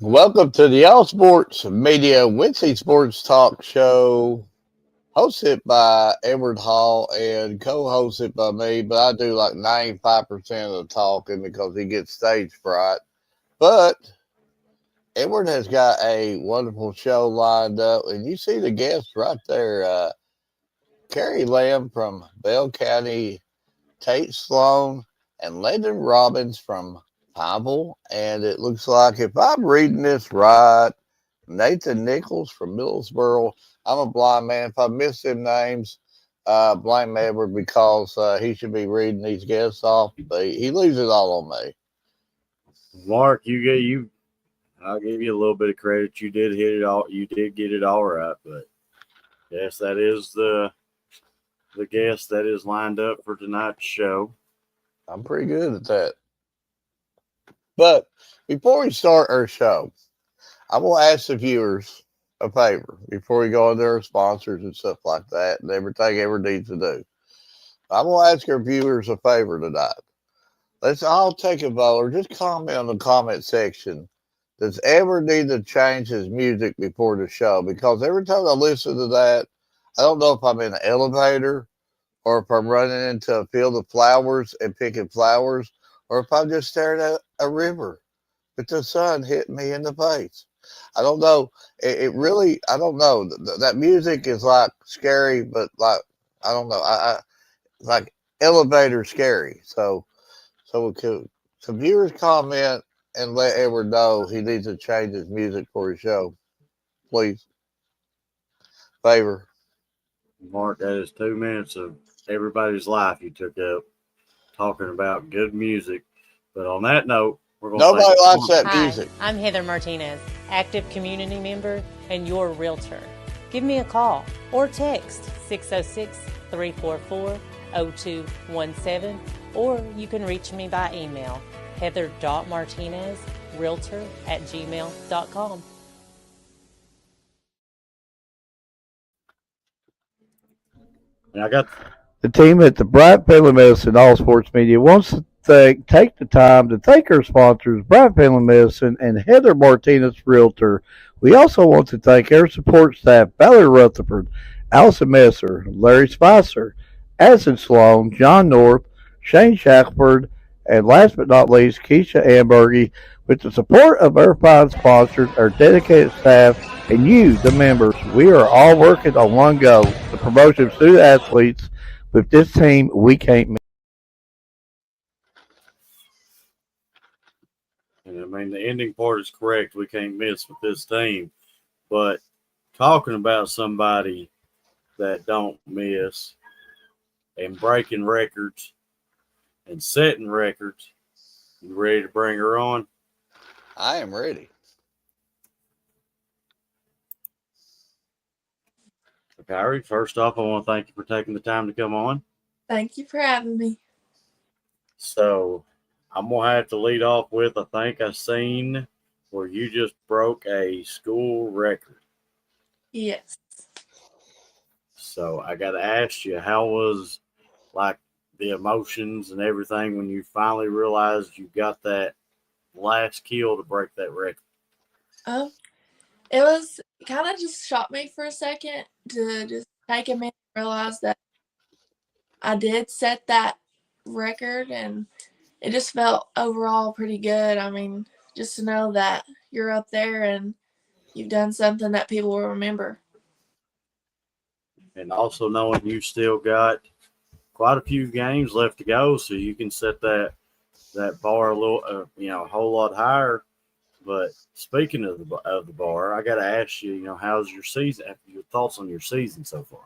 Welcome to the All Sports Media Wednesday Sports Talk Show, hosted by Edward Hall and co-hosted by me. But I do like 95% of the talking because he gets stage fright. But Edward has got a wonderful show lined up, and you see the guests right there. Carrie Lamb from Bell County, Tate Sloan, and Landon Robbins from Pineville. And it looks like, if I'm reading this right, Nathan Nichols from Middlesboro. I'm a blind man. If I miss them names, blame Edward because he should be reading these guests off. But he leaves it all on me. Mark, I'll give you a little bit of credit. You did hit it all. You did get it all right. But yes, that is the guest that is lined up for tonight's show. I'm pretty good at that. But before we start our show, I will ask the viewers a favor before we go into our sponsors and stuff like that and everything ever needs to do. I'm going to ask our viewers a favor tonight. Let's all take a vote or just comment on the comment section. Does ever need to change his music before the show? Because every time I listen to that, I don't know if I'm in an elevator or if I'm running into a field of flowers and picking flowers, or if I'm just staring at a river with the sun hitting me in the face. I don't know. It really, I don't know. That music is like scary, but like, I don't know. I like elevator scary. So could some viewers comment and let Edward know he needs to change his music for his show, please. Favor. Mark, that is 2 minutes of everybody's life you took up talking about good music. But on that note, we're going to Nobody likes that Hi, music. I'm Heather Martinez, active community member and your realtor. Give me a call or text 606 344 0217, or you can reach me by email heather.martinezrealtor@gmail.com. And I got The team at the Bryant Family Medicine All Sports Media wants to take the time to thank our sponsors, Bryant Family Medicine and Heather Martinez Realtor. We also want to thank our support staff, Valerie Rutherford, Allison Messer, Larry Spicer, Addison Sloan, John North, Shane Shackelford, and last but not least, Keisha Ambergy. With the support of our fine sponsors, our dedicated staff, and you, the members, we are all working on one goal: the promotion of student athletes. With this team, we can't miss. And I mean, the ending part is correct. We can't miss with this team. But talking about somebody that don't miss and breaking records and setting records, you ready to bring her on? I am ready. Kyrie, first off, I want to thank you for taking the time to come on. Thank you for having me. So I'm going to have to lead off with, I think I seen where you just broke a school record. Yes. So I got to ask you, how was like the emotions and everything when you finally realized you got that last kill to break that record? It was kind of just shocked me for a second to just take a minute and realize that I did set that record, and it just felt overall pretty good. I mean, just to know that you're up there and you've done something that people will remember. And also knowing you still got quite a few games left to go, so you can set that bar a little, a whole lot higher. But speaking of the bar, I got to ask you, how's your season? Your thoughts on your season so far?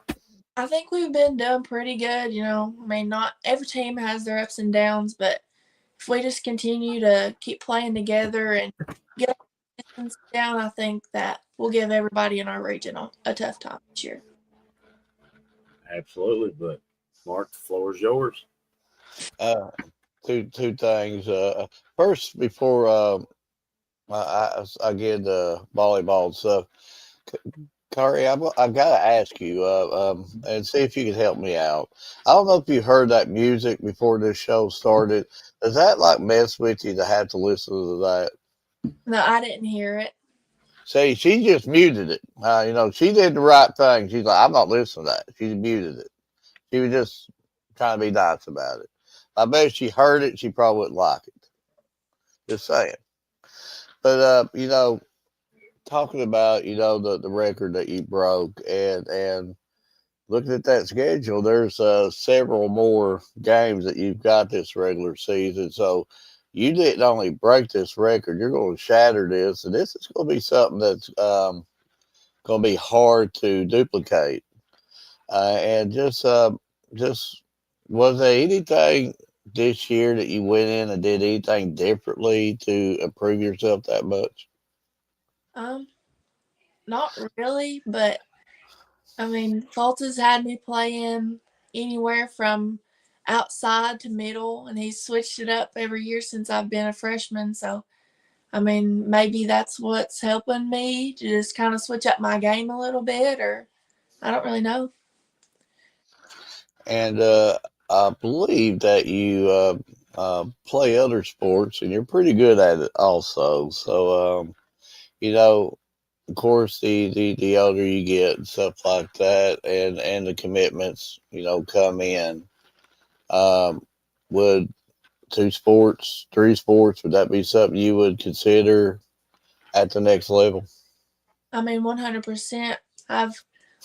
I think we've been doing pretty good. I mean, not every team has their ups and downs, but if we just continue to keep playing together and get our distance down, I think that we'll give everybody in our region a tough time this year. Absolutely, but Mark, the floor is yours. Two things. First, before I get volleyball and stuff, Kari, I've got to ask you and see if you can help me out. I don't know if you heard that music before this show started. Does that like mess with you to have to listen to that? No, I didn't hear it. See, she just muted it. She did the right thing. She's like, I'm not listening to that. She muted it. She was just trying to be nice about it. I bet if she heard it, she probably wouldn't like it. Just saying. But talking about the record that you broke and looking at that schedule, there's several more games that you've got this regular season. So you didn't only break this record, you're going to shatter this, and this is going to be something that's going to be hard to duplicate. And just was there anything this year that you went in and did anything differently to improve yourself that much? Not really, but I mean, Fulton's had me playing anywhere from outside to middle, and he's switched it up every year since I've been a freshman. So, I mean, maybe that's what's helping me to just kind of switch up my game a little bit, or I don't really know. And I believe that you play other sports, and you're pretty good at it also. So, you know, of course, the older you get and stuff like that, and the commitments, come in. Um, would 2 sports, 3 sports, would that be something you would consider at the next level? I mean, 100%. I've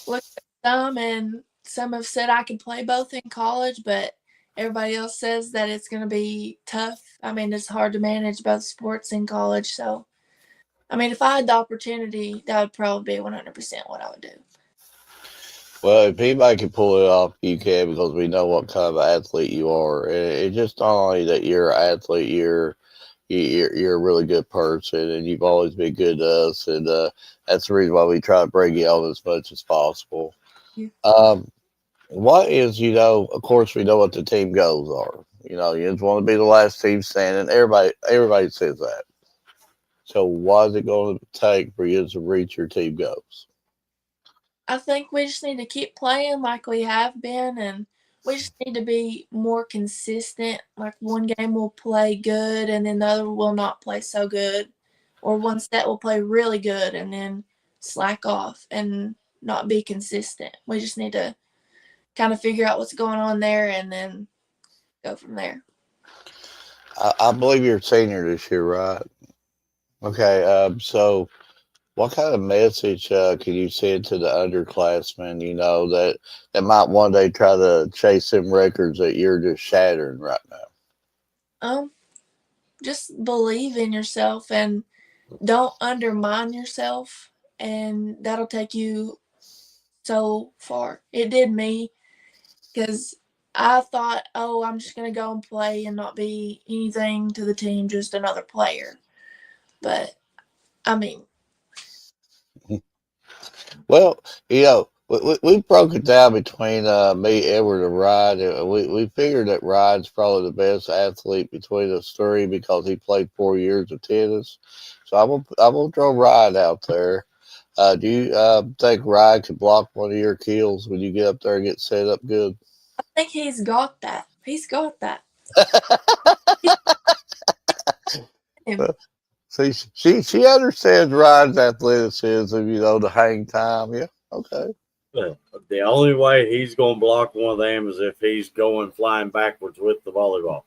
looked at some, and some have said I can play both in college, but everybody else says that it's going to be tough. I mean, it's hard to manage both sports in college. So, I mean, if I had the opportunity, that would probably be 100% what I would do. Well, if anybody can pull it off, you can, because we know what kind of athlete you are. And it's just not only that you're an athlete, you're a really good person, and you've always been good to us, and that's the reason why we try to bring you on as much as possible. Yeah. What is, of course, we know what the team goals are. You just want to be the last team standing. Everybody says that. So, what is it going to take for you to reach your team goals? I think we just need to keep playing like we have been, and we just need to be more consistent. Like one game will play good, and then the other will not play so good, or one set will play really good and then slack off and not be consistent. We just need to kind of figure out what's going on there and then go from there. I believe you're a senior this year, right? Okay. So, what kind of message can you send to the underclassmen, that might one day try to chase some records that you're just shattering right now? Just believe in yourself and don't undermine yourself, and that'll take you so far. It did me because I thought, oh, I'm just going to go and play and not be anything to the team, just another player. But, I mean, Well, we broke it down between me, Edward, and Ryan. And we figured that Ryan's probably the best athlete between us three because he played 4 years of tennis. So I'm gonna throw Ryan out there. Do you think Ryan could block one of your kills when you get up there and get set up good? I think he's got that. He's got that. See, she understands Ryan's athleticism, the hang time. Yeah, okay. The only way he's going to block one of them is if he's going flying backwards with the volleyball.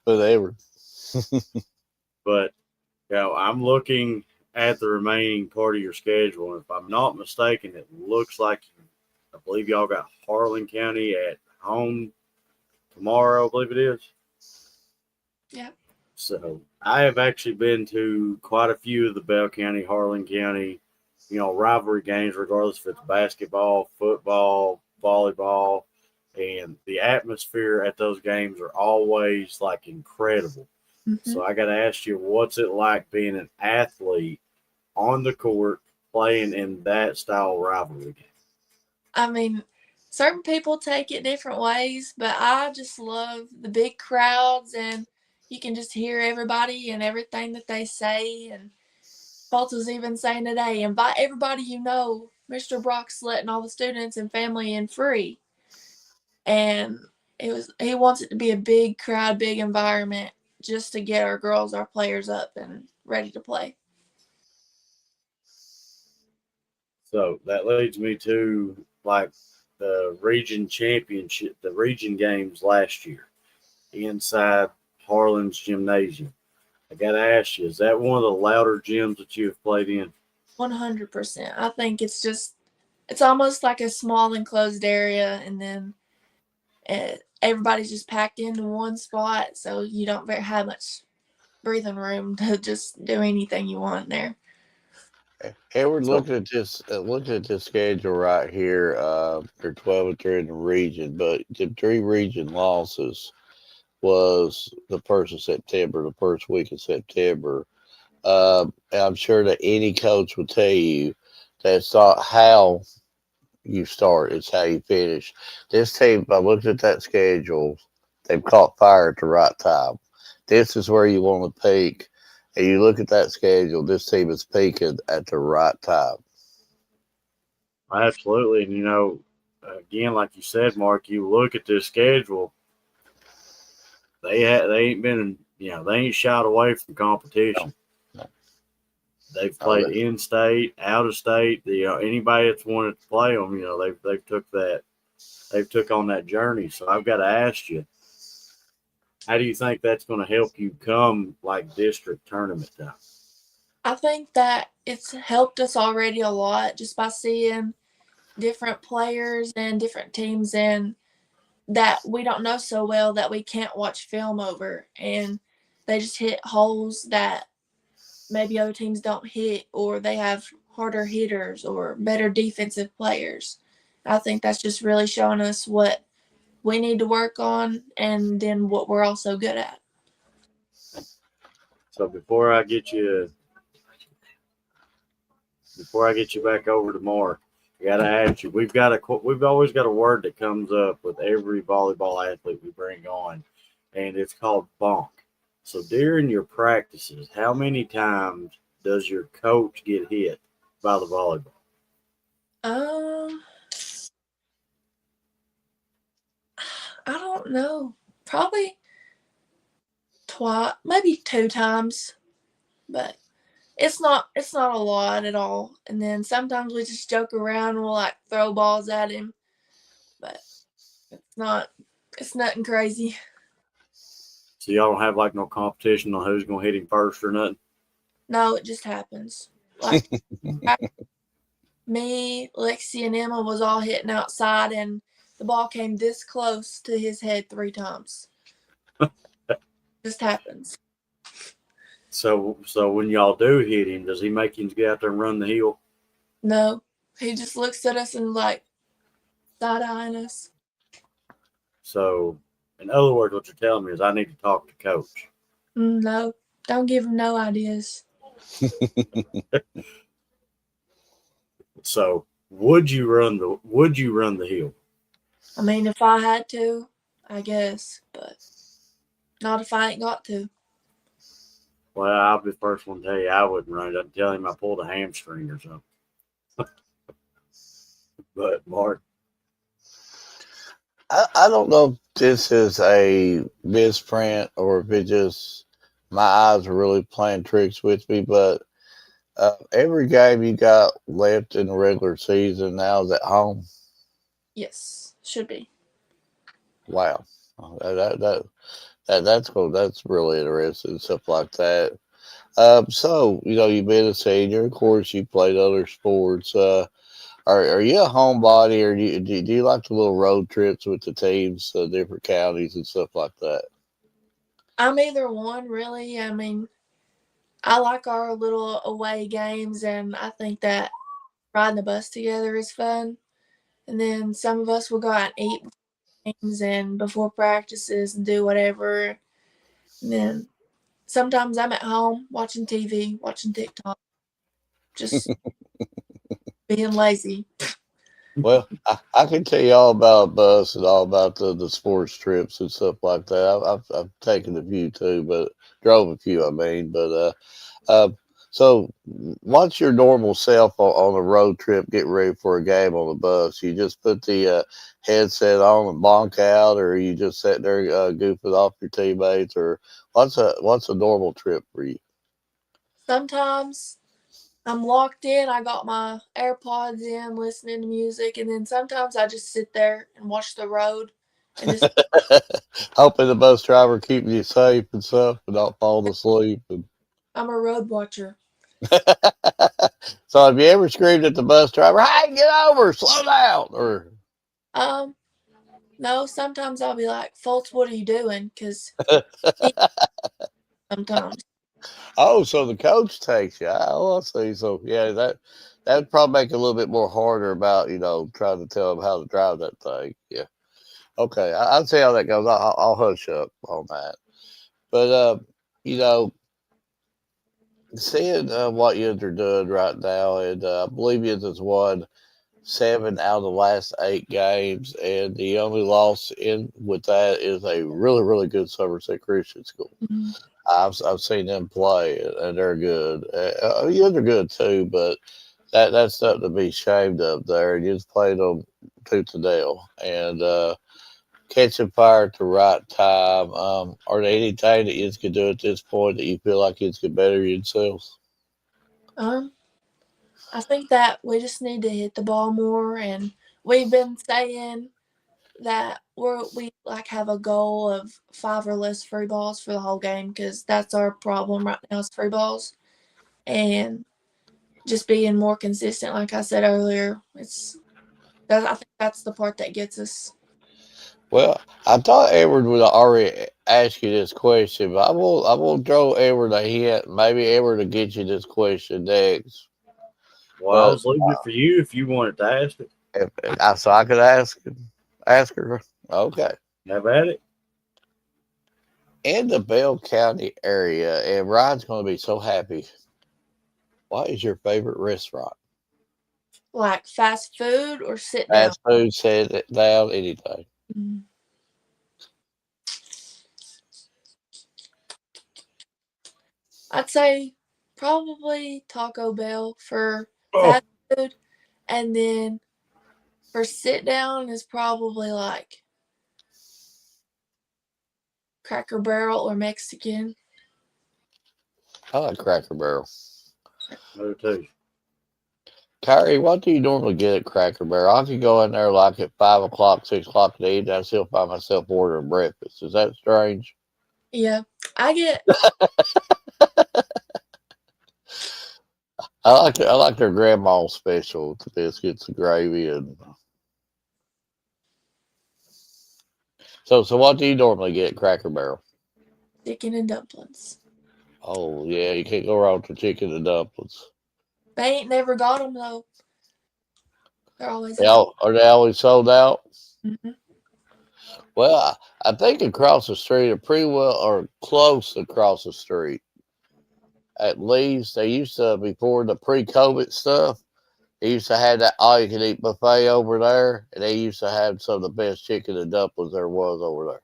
Whatever. But, I'm looking at the remaining part of your schedule, and if I'm not mistaken, it looks like I believe y'all got Harlan County at home tomorrow, I believe it is. Yeah. So I have actually been to quite a few of the Bell County, Harlan County, rivalry games, regardless if it's basketball, football, volleyball, and the atmosphere at those games are always like incredible. Mm-hmm. So I got to ask you, what's it like being an athlete on the court playing in that style rivalry game? I mean, certain people take it different ways, but I just love the big crowds, and you can just hear everybody and everything that they say. And Fultz was even saying today, invite everybody you know. Mr. Brock's letting all the students and family in free. And he wants it to be a big crowd, big environment, just to get our girls, our players up and ready to play. So that leads me to like the region championship, the region games last year inside Harlan's Gymnasium. I got to ask you, is that one of the louder gyms that you have played in? 100%. I think it's almost like a small enclosed area, and then everybody's just packed into one spot, so you don't have much breathing room to just do anything you want there. Hey, we're looking at this schedule right here. They're 12-3 in the region, but the 3 region losses was the first week of September. And I'm sure that any coach will tell you that's not how you start, it's how you finish. This team, by looking at that schedule, they've caught fire at the right time. This is where you want to peak. And you look at that schedule, this team is peaking at the right time. Absolutely. And, again, like you said, Mark, you look at this schedule, they ain't been, they ain't shied away from competition. No. They've played in state, out of state. Anybody that's wanted to play them, they've took on that journey. So I've got to ask you, how do you think that's going to help you come like district tournament time? I think that it's helped us already a lot just by seeing different players and different teams and that we don't know so well that we can't watch film over, and they just hit holes that maybe other teams don't hit, or they have harder hitters or better defensive players. I think that's just really showing us what we need to work on and then what we're also good at. So before I get you back over to Mark, I gotta ask you. We've always got a word that comes up with every volleyball athlete we bring on, and it's called bonk. So during your practices, how many times does your coach get hit by the volleyball? I don't know. Probably twice, maybe 2 times, but it's not a lot at all. And then sometimes we just joke around and we'll like throw balls at him, but it's nothing crazy. So y'all don't have like no competition on who's gonna hit him first or nothing? No, it just happens. Like me, Lexi, and Emma was all hitting outside, and the ball came this close to his head 3 times. Just happens. So when y'all do hit him, does he make him get out there and run the hill? No, he just looks at us and like side-eyeing us. So, in other words, what you're telling me is I need to talk to coach. No, don't give him no ideas. So, would you run the hill? I mean, if I had to, I guess, but not if I ain't got to. Well, I'll be the first one to tell you I wouldn't run it. I'd tell him I pulled a hamstring or something. But Mark, I don't know if this is a misprint or if it just my eyes are really playing tricks with me, but every game you got left in the regular season now is at home. Yes, should be. Wow, that's really interesting, stuff like that. So you've been a senior, of course. You played other sports. Are you a homebody, or do you like the little road trips with the teams, different counties and stuff like that? I'm either one, really. I mean, I like our little away games, and I think that riding the bus together is fun. And then some of us will go out and eat games and before practices and do whatever. And then sometimes I'm at home watching TV, watching TikTok, just being lazy. Well, I can tell you all about bus and all about the sports trips and stuff like that. I've taken a few too, but drove a few. I mean, but So, what's your normal self on a road trip getting ready for a game on the bus? You just put the headset on and bonk out, or you just sit there goofing off your teammates, or what's a normal trip for you? Sometimes I'm locked in. I got my AirPods in, listening to music, and then sometimes I just sit there and watch the road and just Hoping the bus driver keeping you safe and stuff, and not falling asleep. And I'm a road watcher. so, have you ever screamed at the bus driver, "Hey, get over, slow down," or Um, no, sometimes I'll be like, Fultz, what are you doing? Because sometimes. oh, so the coach takes you. Oh, I see. So yeah, that would probably make it a little bit more harder about trying to tell them how to drive that thing. Yeah. Okay, I'll see how that goes. I'll hush up on that. But you know, seeing what you're doing right now, and I believe you just won 7 out of the last 8 games, and the only loss in with that is a really really good Somerset Christian school. Mhm. I've seen them play, and they're good. You guys are good too, but that's something to be ashamed of. There, you just played them tooth and nail, and catching fire at the right time. Are there anything that you could do at this point that you feel like you could better yourselves? Um, I think that we just need to hit the ball more, and we've been saying that we like have a goal of 5 or less free balls for the whole game because that's our problem right now is free balls, and just being more consistent. Like I said earlier, I think that's the part that gets us. Well, I thought Edward would already ask you this question, but I will throw Edward a hint. Maybe Edward will get you this question next. Well, I But was leaving it for you if you wanted to ask it. so I could ask her. Okay. Have at it. In the Bell County area, and Ryan's going to be so happy. What is your favorite restaurant? Like fast food or sit down. Fast food, set it down, anything. Mm. I'd say probably Taco Bell for Oh, fast food, and then for sit down is probably like Cracker Barrel or Mexican. I like Cracker Barrel. no too. Kyrie, what do you normally get at Cracker Barrel? I could go in there like at 5 o'clock, 6 o'clock in the evening. I still find myself ordering breakfast. Is that strange? Yeah, I get I like their grandma's special, the biscuits and gravy, and so what do you normally get at Cracker Barrel? chicken and dumplings. Oh yeah, you can't go wrong with chicken and dumplings. They ain't never got them though. They're always They out. are they always sold out? Mm-hmm. Well, I think across the street, or pretty well, or close across the street, at least they used to before the pre-COVID stuff. They used to have that all-you-can-eat buffet over there, and they used to have some of the best chicken and dumplings there was over there.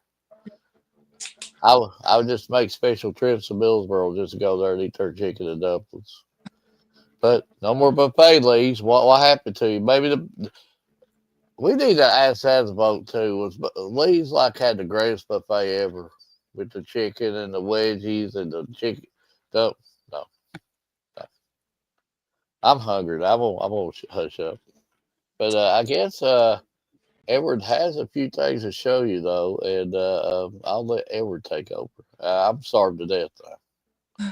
I would just make special trips to Millsboro just to go there and eat their chicken and dumplings. But no more buffet, Lees. What happened to you? Maybe we need to ask that as a vote too. Was Lee's like had the greatest buffet ever with the chicken and the wedgies and the chicken? No, no, no. I'm hungry. I won't hush up. But I guess Edward has a few things to show you though, and I'll let Edward take over. I'm starved to death though.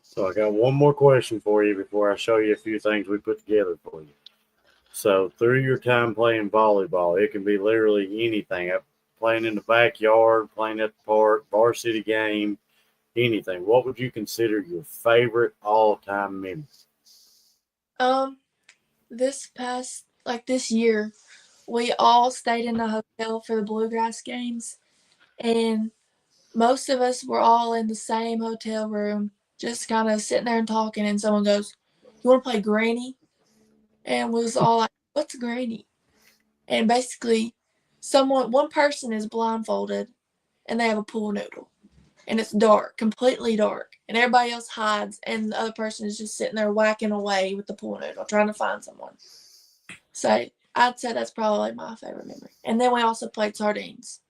So I got one more question for you before I show you a few things we put together for you. So through your time playing volleyball, it can be literally anything. Playing in the backyard, playing at the park, varsity game, anything. What would you consider your favorite all-time memory? Um, this year, we all stayed in the hotel for the Bluegrass games, and most of us were all in the same hotel room, just kind of sitting there and talking. And someone goes, "You want to play Granny?" And we was all like, "What's Granny?" And basically, one person is blindfolded, and they have a pool noodle, and it's dark, completely dark, and everybody else hides, and the other person is just sitting there whacking away with the pool noodle, trying to find someone. So I'd say that's probably my favorite memory. And then we also played sardines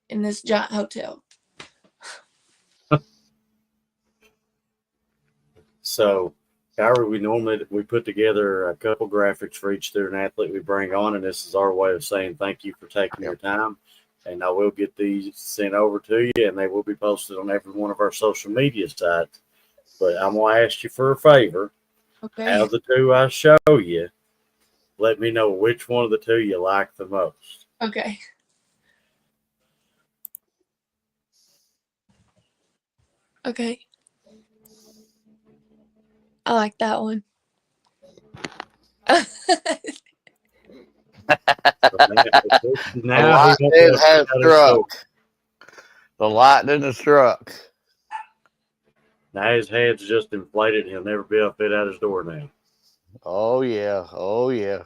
in this giant hotel. So, Kyrie, we put together a couple graphics for each student athlete we bring on, and this is our way of saying thank you for taking your time. And I will get these sent over to you, and they will be posted on every one of our social media sites. But I'm going to ask you for a favor. Okay. Out of the two I show you, let me know which one of the two you like the most. Okay. Okay. I like that one. Now The lightning has struck. The lightning has struck. Now his head's just inflated. He'll never be able to fit out his door now. Oh yeah. Oh yeah.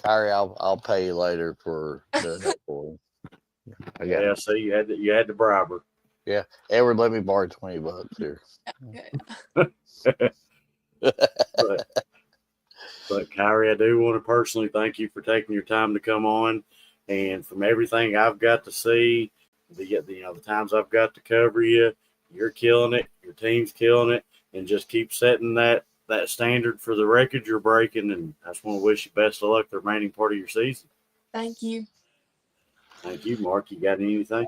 Kyrie, I'll pay you later for doing that for you. Yeah, see, you had to bribe her. Yeah. Edward, let me borrow $20 here. Okay. But Kyrie, I do want to personally thank you for taking your time to come on. And from everything I've got to see, the times I've got to cover you, you're killing it. Your team's killing it, and just keep setting that standard for the record you're breaking. And I just want to wish you best of luck the remaining part of your season. Thank you. Thank you, Mark. You got anything?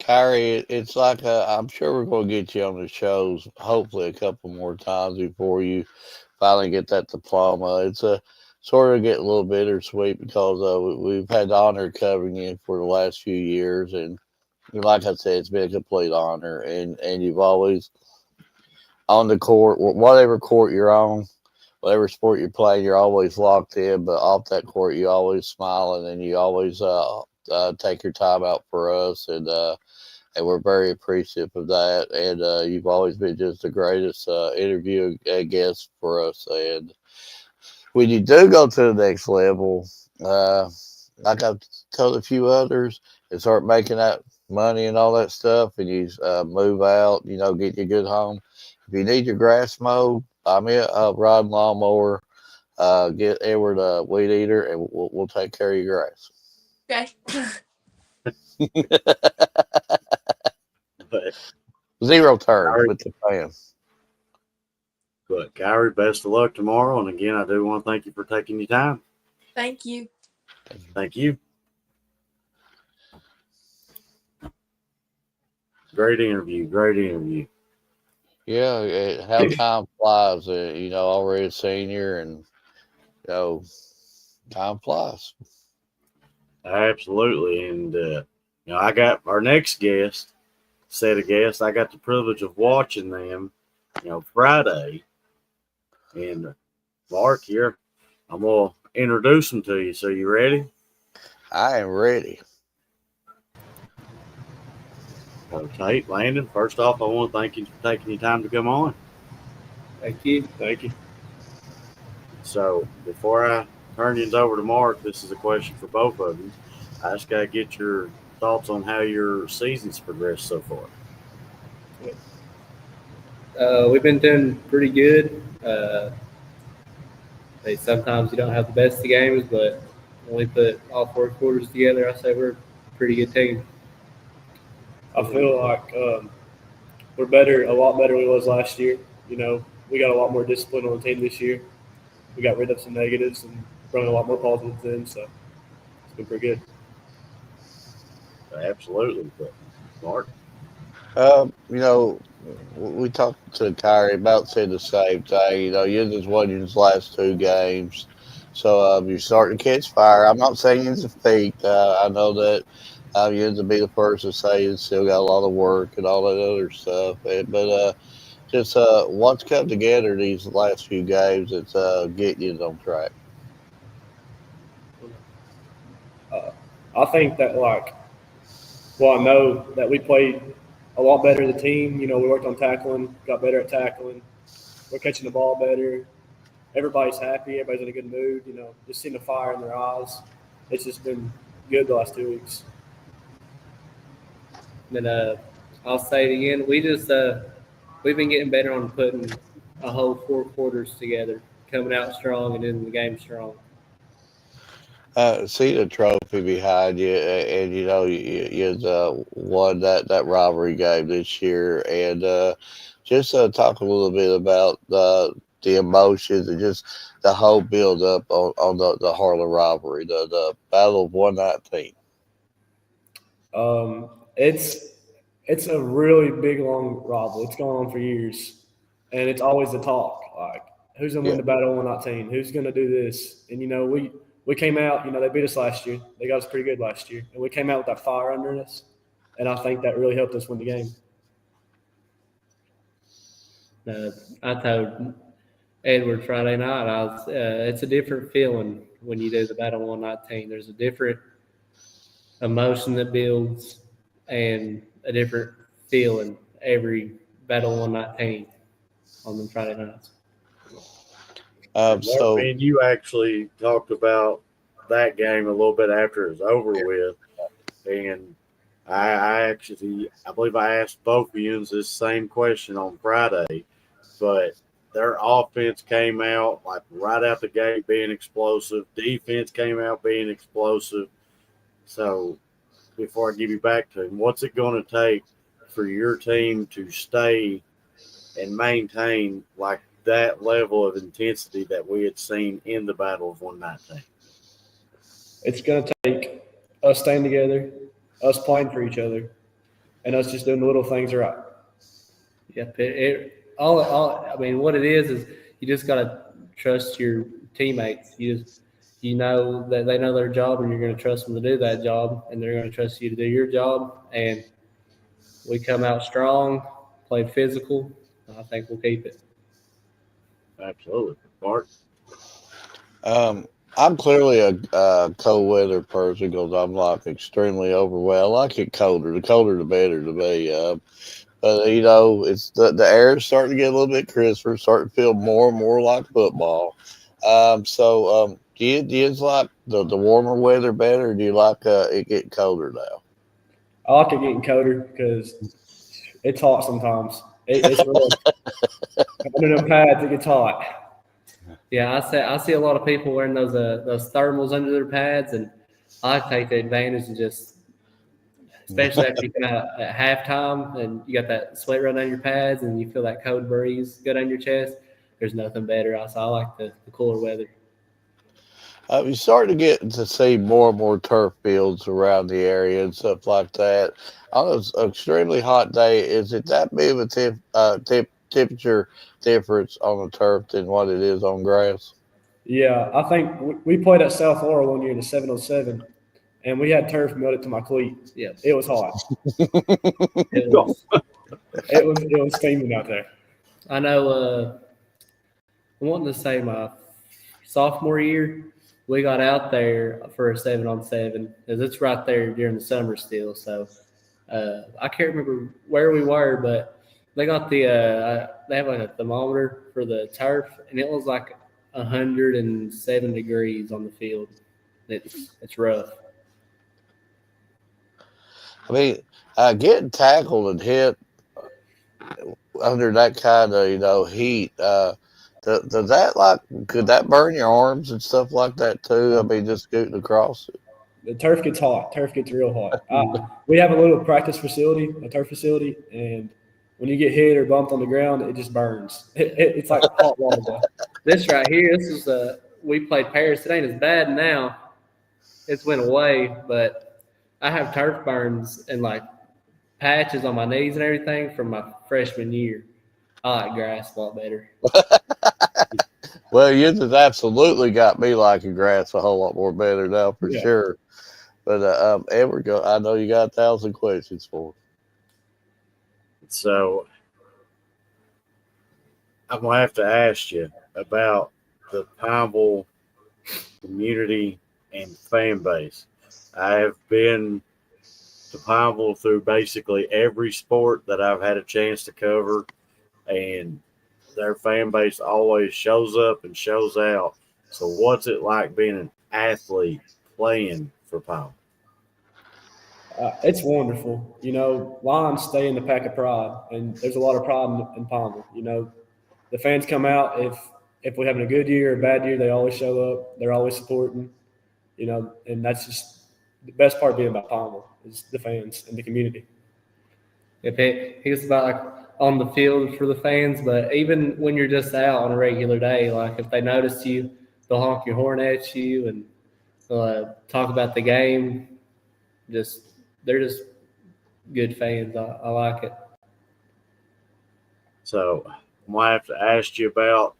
Kyrie, it's like I'm sure we're going to get you on the shows hopefully a couple more times before you finally get that diploma. It's a sort of get a little bittersweet because we've had the honor covering you for the last few years, and like I said, it's been a complete honor. And you've always on the court, whatever court you're on, whatever sport you're playing, you're always locked in. But off that court, you always smiling, and you always take your time out for us, and we're very appreciative of that. And you've always been just the greatest interview guest for us. And when you do go to the next level, like I've told a few others, and start making that money and all that stuff, and you move out, get you a good home. If you need your grass mowed, buy me a rod and lawnmower. Get Edward a weed eater, and we'll take care of your grass. Okay. Zero turns with the fan. But Kyrie, best of luck tomorrow. And again, I do want to thank you for taking your time. Thank you. Thank you. Great interview. Great interview. Yeah, how time flies. Already a senior, and time flies. Absolutely. And I got our next set of guests. I got the privilege of watching them, Friday. And Mark, here, I'm gonna introduce them to you. So you ready? I am ready. Tate, Landon, first off, I want to thank you for taking your time to come on. Thank you. Thank you. So before I turn you over to Mark, this is a question for both of you. I just got to get your thoughts on how your season's progressed so far. We've been doing pretty good. Sometimes you don't have the best of games, but when we put all four quarters together, I say we're a pretty good team. I feel like we're better, a lot better than we was last year. We got a lot more discipline on the team this year. We got rid of some negatives and brought a lot more positives in, so it's been pretty good. Absolutely. But Mark? We talked to Kyrie about saying the same thing. You just won your last two games. So you're starting to catch fire. I'm not saying it's a feat. I know that you have to be the first to say you still got a lot of work and all that other stuff. But just once come together these last few games, it's getting you on track. I think that, I know that we played a lot better as a team. We worked on tackling, got better at tackling. We're catching the ball better. Everybody's happy. Everybody's in a good mood. Just seeing the fire in their eyes. It's just been good the last 2 weeks. Then I'll say it again. We've been getting better on putting a whole 4 quarters together, coming out strong and ending the game strong. See the trophy behind you, and you won that rivalry game this year, and just talk a little bit about the emotions and just the whole build up on the Harlan rivalry, the Battle of 119. It's a really big long rivalry. It's gone on for years, and it's always the talk like who's gonna win Yeah. the battle of 119? Who's gonna do this? And we came out. They beat us last year. They got us pretty good last year, and we came out with that fire under us, and I think that really helped us win the game. Uh, I told Edward Friday night, it's a different feeling when you do the Battle 119. There's a different emotion that builds and a different feeling every Battle 119 on them Friday nights. So Me and you actually talked about that game a little bit after it was over with, and I believe I asked both of you this same question on Friday, but their offense came out like right out the gate being explosive. Defense came out being explosive. So before I give you back to him, what's it going to take for your team to stay and maintain like that level of intensity that we had seen in the Battle of 119? It's gonna take us staying together, us playing for each other, and us just doing the little things right. Yep. All. I mean, what it is you just gotta trust your teammates. You know that they know their job, and you're going to trust them to do that job, and they're going to trust you to do your job. And we come out strong, play physical. I think we'll keep it. Absolutely, Mark. I'm clearly a cold weather person because I'm like extremely overwhelmed. I like it colder. The colder, the better to me. But it's the air is starting to get a little bit crisper, starting to feel more and more like football. Do you like the warmer weather better, or do you like it getting colder now? I like it getting colder because it's hot sometimes. It's rough. Under them pads, it gets hot. Yeah, I see a lot of people wearing those thermals under their pads, and I take the advantage and just, especially after you come out at halftime and you got that sweat run on your pads and you feel that cold breeze go down your chest. There's nothing better. I like the cooler weather. You start to get to see more and more turf fields around the area and stuff like that. On an extremely hot day, is it that big of a temperature difference on the turf than what it is on grass? Yeah, I think we played at South Laurel one year in the 707, and we had turf melted to my cleat. Yeah, it was hot. it was. It was steaming out there. I know. I'm wanting to say my sophomore year, we got out there for a 7-on-7 because it's right there during the summer still. So I can't remember where we were, but they got they have like a thermometer for the turf, and it was like 107 degrees on the field. It's rough. I mean, getting tackled and hit under that kind of heat. Does that could that burn your arms and stuff like that too? I mean, just scooting across it. The turf gets hot. Turf gets real hot. We have a little practice facility, a turf facility, and when you get hit or bumped on the ground, it just burns. It's like hot water. This right here, this is we played Paris. It ain't as bad now. It's went away, but I have turf burns and like patches on my knees and everything from my freshman year. I like grass a lot better. Well, you just absolutely got me liking grass a whole lot more better now for sure. But Edward, I know you got 1,000 questions for me. So I'm gonna have to ask you about the Pineville community and fan base. I have been to Pineville through basically every sport that I've had a chance to cover, and their fan base always shows up and shows out. So what's it like being an athlete playing for Pineville? It's wonderful. You know, Lions stay in the pack of pride, and there's a lot of pride in Palmer. You know, the fans come out if we're having a good year or a bad year, they always show up. They're always supporting. You know, and that's just the best part of being about Palmer is the fans and the community. If it's about like on the field for the fans, but even when you're just out on a regular day, like if they notice you, they'll honk your horn at you and talk about the game. They're just good fans. I like it. So I'm gonna have to ask you about,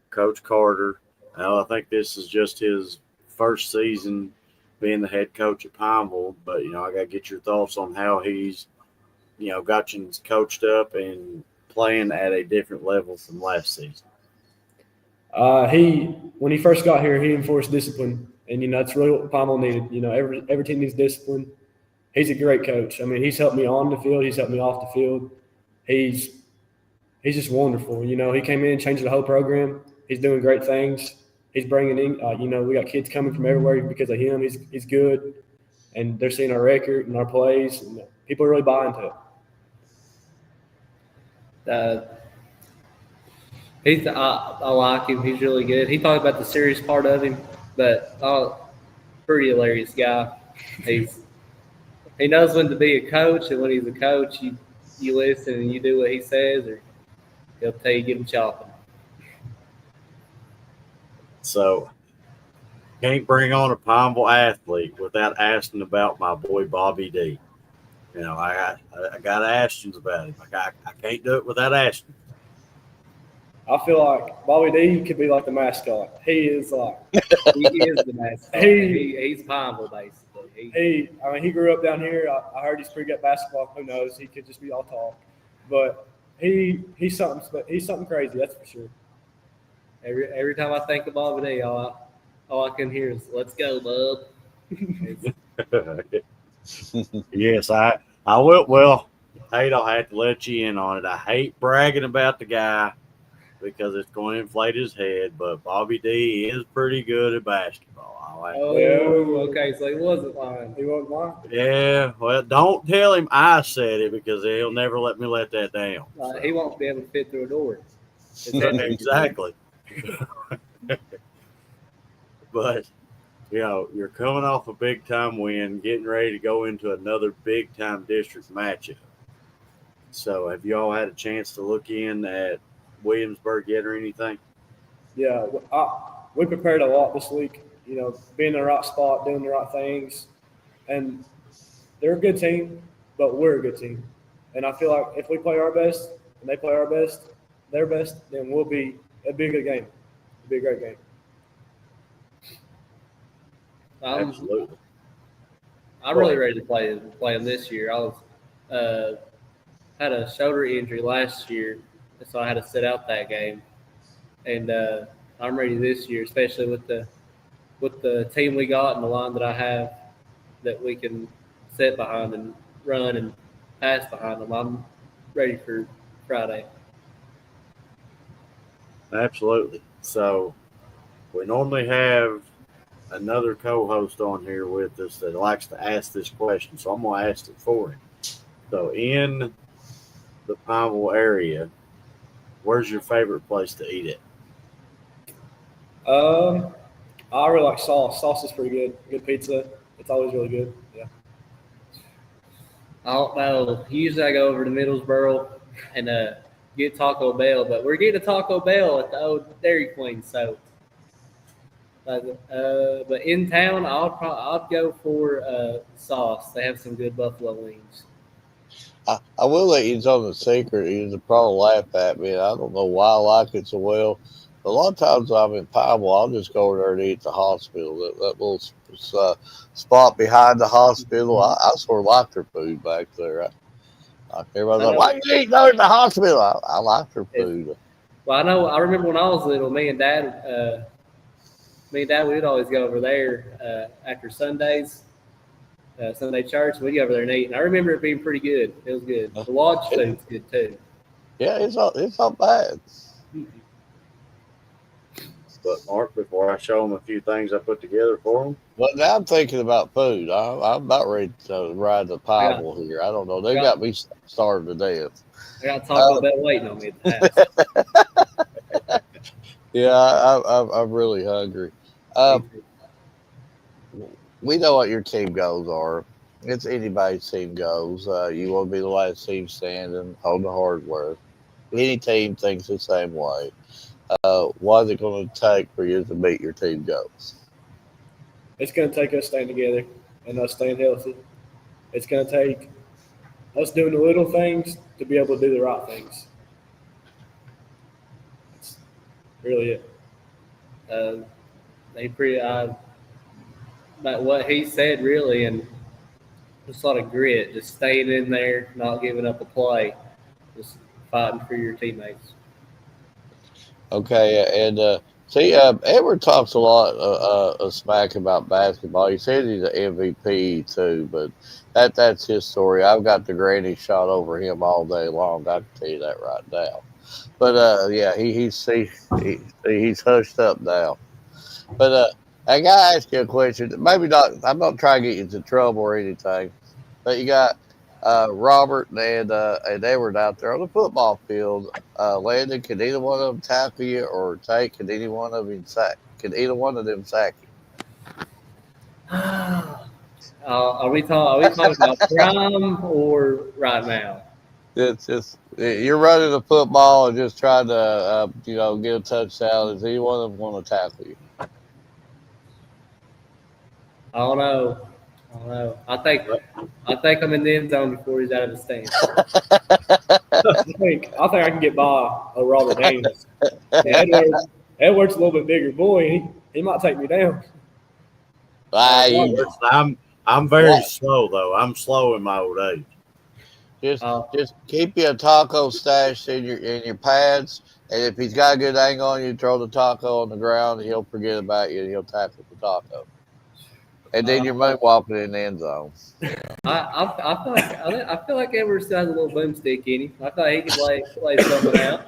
Coach Carter. Now, I think this is just his first season being the head coach at Pineville, but I got to get your thoughts on how he's, got you coached up and playing at a different level from last season. When he first got here, he enforced discipline, and that's really what Pineville needed. Every team needs discipline. He's a great coach. I mean, he's helped me on the field. He's helped me off the field. He's just wonderful. He came in, changed the whole program. He's doing great things. He's bringing in, we got kids coming from everywhere because of him. He's good, and they're seeing our record and our plays, and people are really buying into it. I like him. He's really good. He talked about the serious part of him, but pretty hilarious guy. He knows when to be a coach, and when he's a coach, you listen and you do what he says, or he'll tell you get him chopping. So, can't bring on a Pineville athlete without asking about my boy Bobby D. I got to ask you about him. I can't do it without asking. I feel like Bobby D could be like the mascot. He is like he is the mascot. He's Pineville basically. He grew up down here. I heard he's pretty good at basketball. Who knows? He could just be all talk, but he's something crazy. That's for sure. Every time I think of Bobby D, all I can hear is "Let's go, bub." Yes, I will. Well, Tate, I'll have to let you in on it. I hate bragging about the guy because it's going to inflate his head, but Bobby D is pretty good at basketball. Okay, so he wasn't lying. He wasn't lying. Yeah, well, don't tell him I said it because he'll never let me let that down. He won't be able to fit through a door. Exactly. But you're coming off a big time win, getting ready to go into another big time district matchup. So have you all had a chance to look in at Williamsburg yet or anything? Yeah, we prepared a lot this week. Being in the right spot, doing the right things, and they're a good team, but we're a good team. And I feel like if we play our best and they play their best, then it'll be a good game. It'll be a great game. Absolutely. I'm really ready to play them this year. I was had a shoulder injury last year, so I had to sit out that game. And I'm ready this year, especially with the team we got and the line that I have that we can sit behind and run and pass behind them. I'm ready for Friday. Absolutely. So we normally have another co-host on here with us that likes to ask this question, so I'm going to ask it for him. So in the Pineville area, where's your favorite place to eat at? I really like sauce. Sauce is pretty good. Good pizza. It's always really good. Yeah. I don't know. Usually I go over to Middlesboro and get Taco Bell, but we're getting a Taco Bell at the old Dairy Queen. So, but in town, I'll go for sauce. They have some good buffalo wings. I will let you know the secret. You'll probably laugh at me. I don't know why I like it so well. A lot of times I'm in Pineville, I'll just go over there and eat at the hospital. That little spot behind the hospital. I sort of like their food back there. Everybody's like, "Why you eating over at the hospital?" I like their food. Well, I know. I remember when I was little, me and Dad, we'd always go over there after Sundays, Sunday church. We'd go over there and eat. And I remember it being pretty good. It was good. The lodge food's good too. Yeah, it's not bad. But Mark, before I show them a few things I put together for them, Well, now I'm thinking about food. I'm about ready to ride the I got, Bible here. I don't know. They I got got, me starved to death. I got Taco Bell waiting on me at the house. Yeah, I'm really hungry. Me Uh, too. we know what your team goals are. It's anybody's team goals. You want to be the last team standing, hold the hardware. Any team thinks the same way. What is it going to take for you to meet your team goals? It's going to take us staying together and us staying healthy. It's going to take us doing the little things to be able to do the right things. That's really it. They pretty about what he said really, and just a lot of grit, just staying in there, not giving up a play, just fighting for your teammates. Okay, and see, Edward talks a lot of smack about basketball. He says he's an MVP too, but that's his story. I've got the granny shot over him all day long. I can tell you that right now. But yeah, he's hushed up now. But I gotta ask you a question. Maybe not. I'm not trying to get you into trouble or anything. But you got Robert and Edward out there on the football field. Landon, can either one of them tackle you or take? Can any one of them sack? Can either one of them sack you? Are we talking about prime or right now? It's just you're running the football and just trying to get a touchdown. Is any one of them going to tackle you? I don't know. I don't know. I think I'm in the end zone before he's out of the stand. I think I can get by a Robert Haynes. Edward's a little bit bigger boy. He might take me down. I'm very slow though. I'm slow in my old age. Just keep your taco stashed in your pads, and if he's got a good angle on you, throw the taco on the ground, and he'll forget about you, and he'll tackle the taco. And then you're moonwalking in the end zone. I feel like Edward still has a little boomstick in him. I thought he could play something out.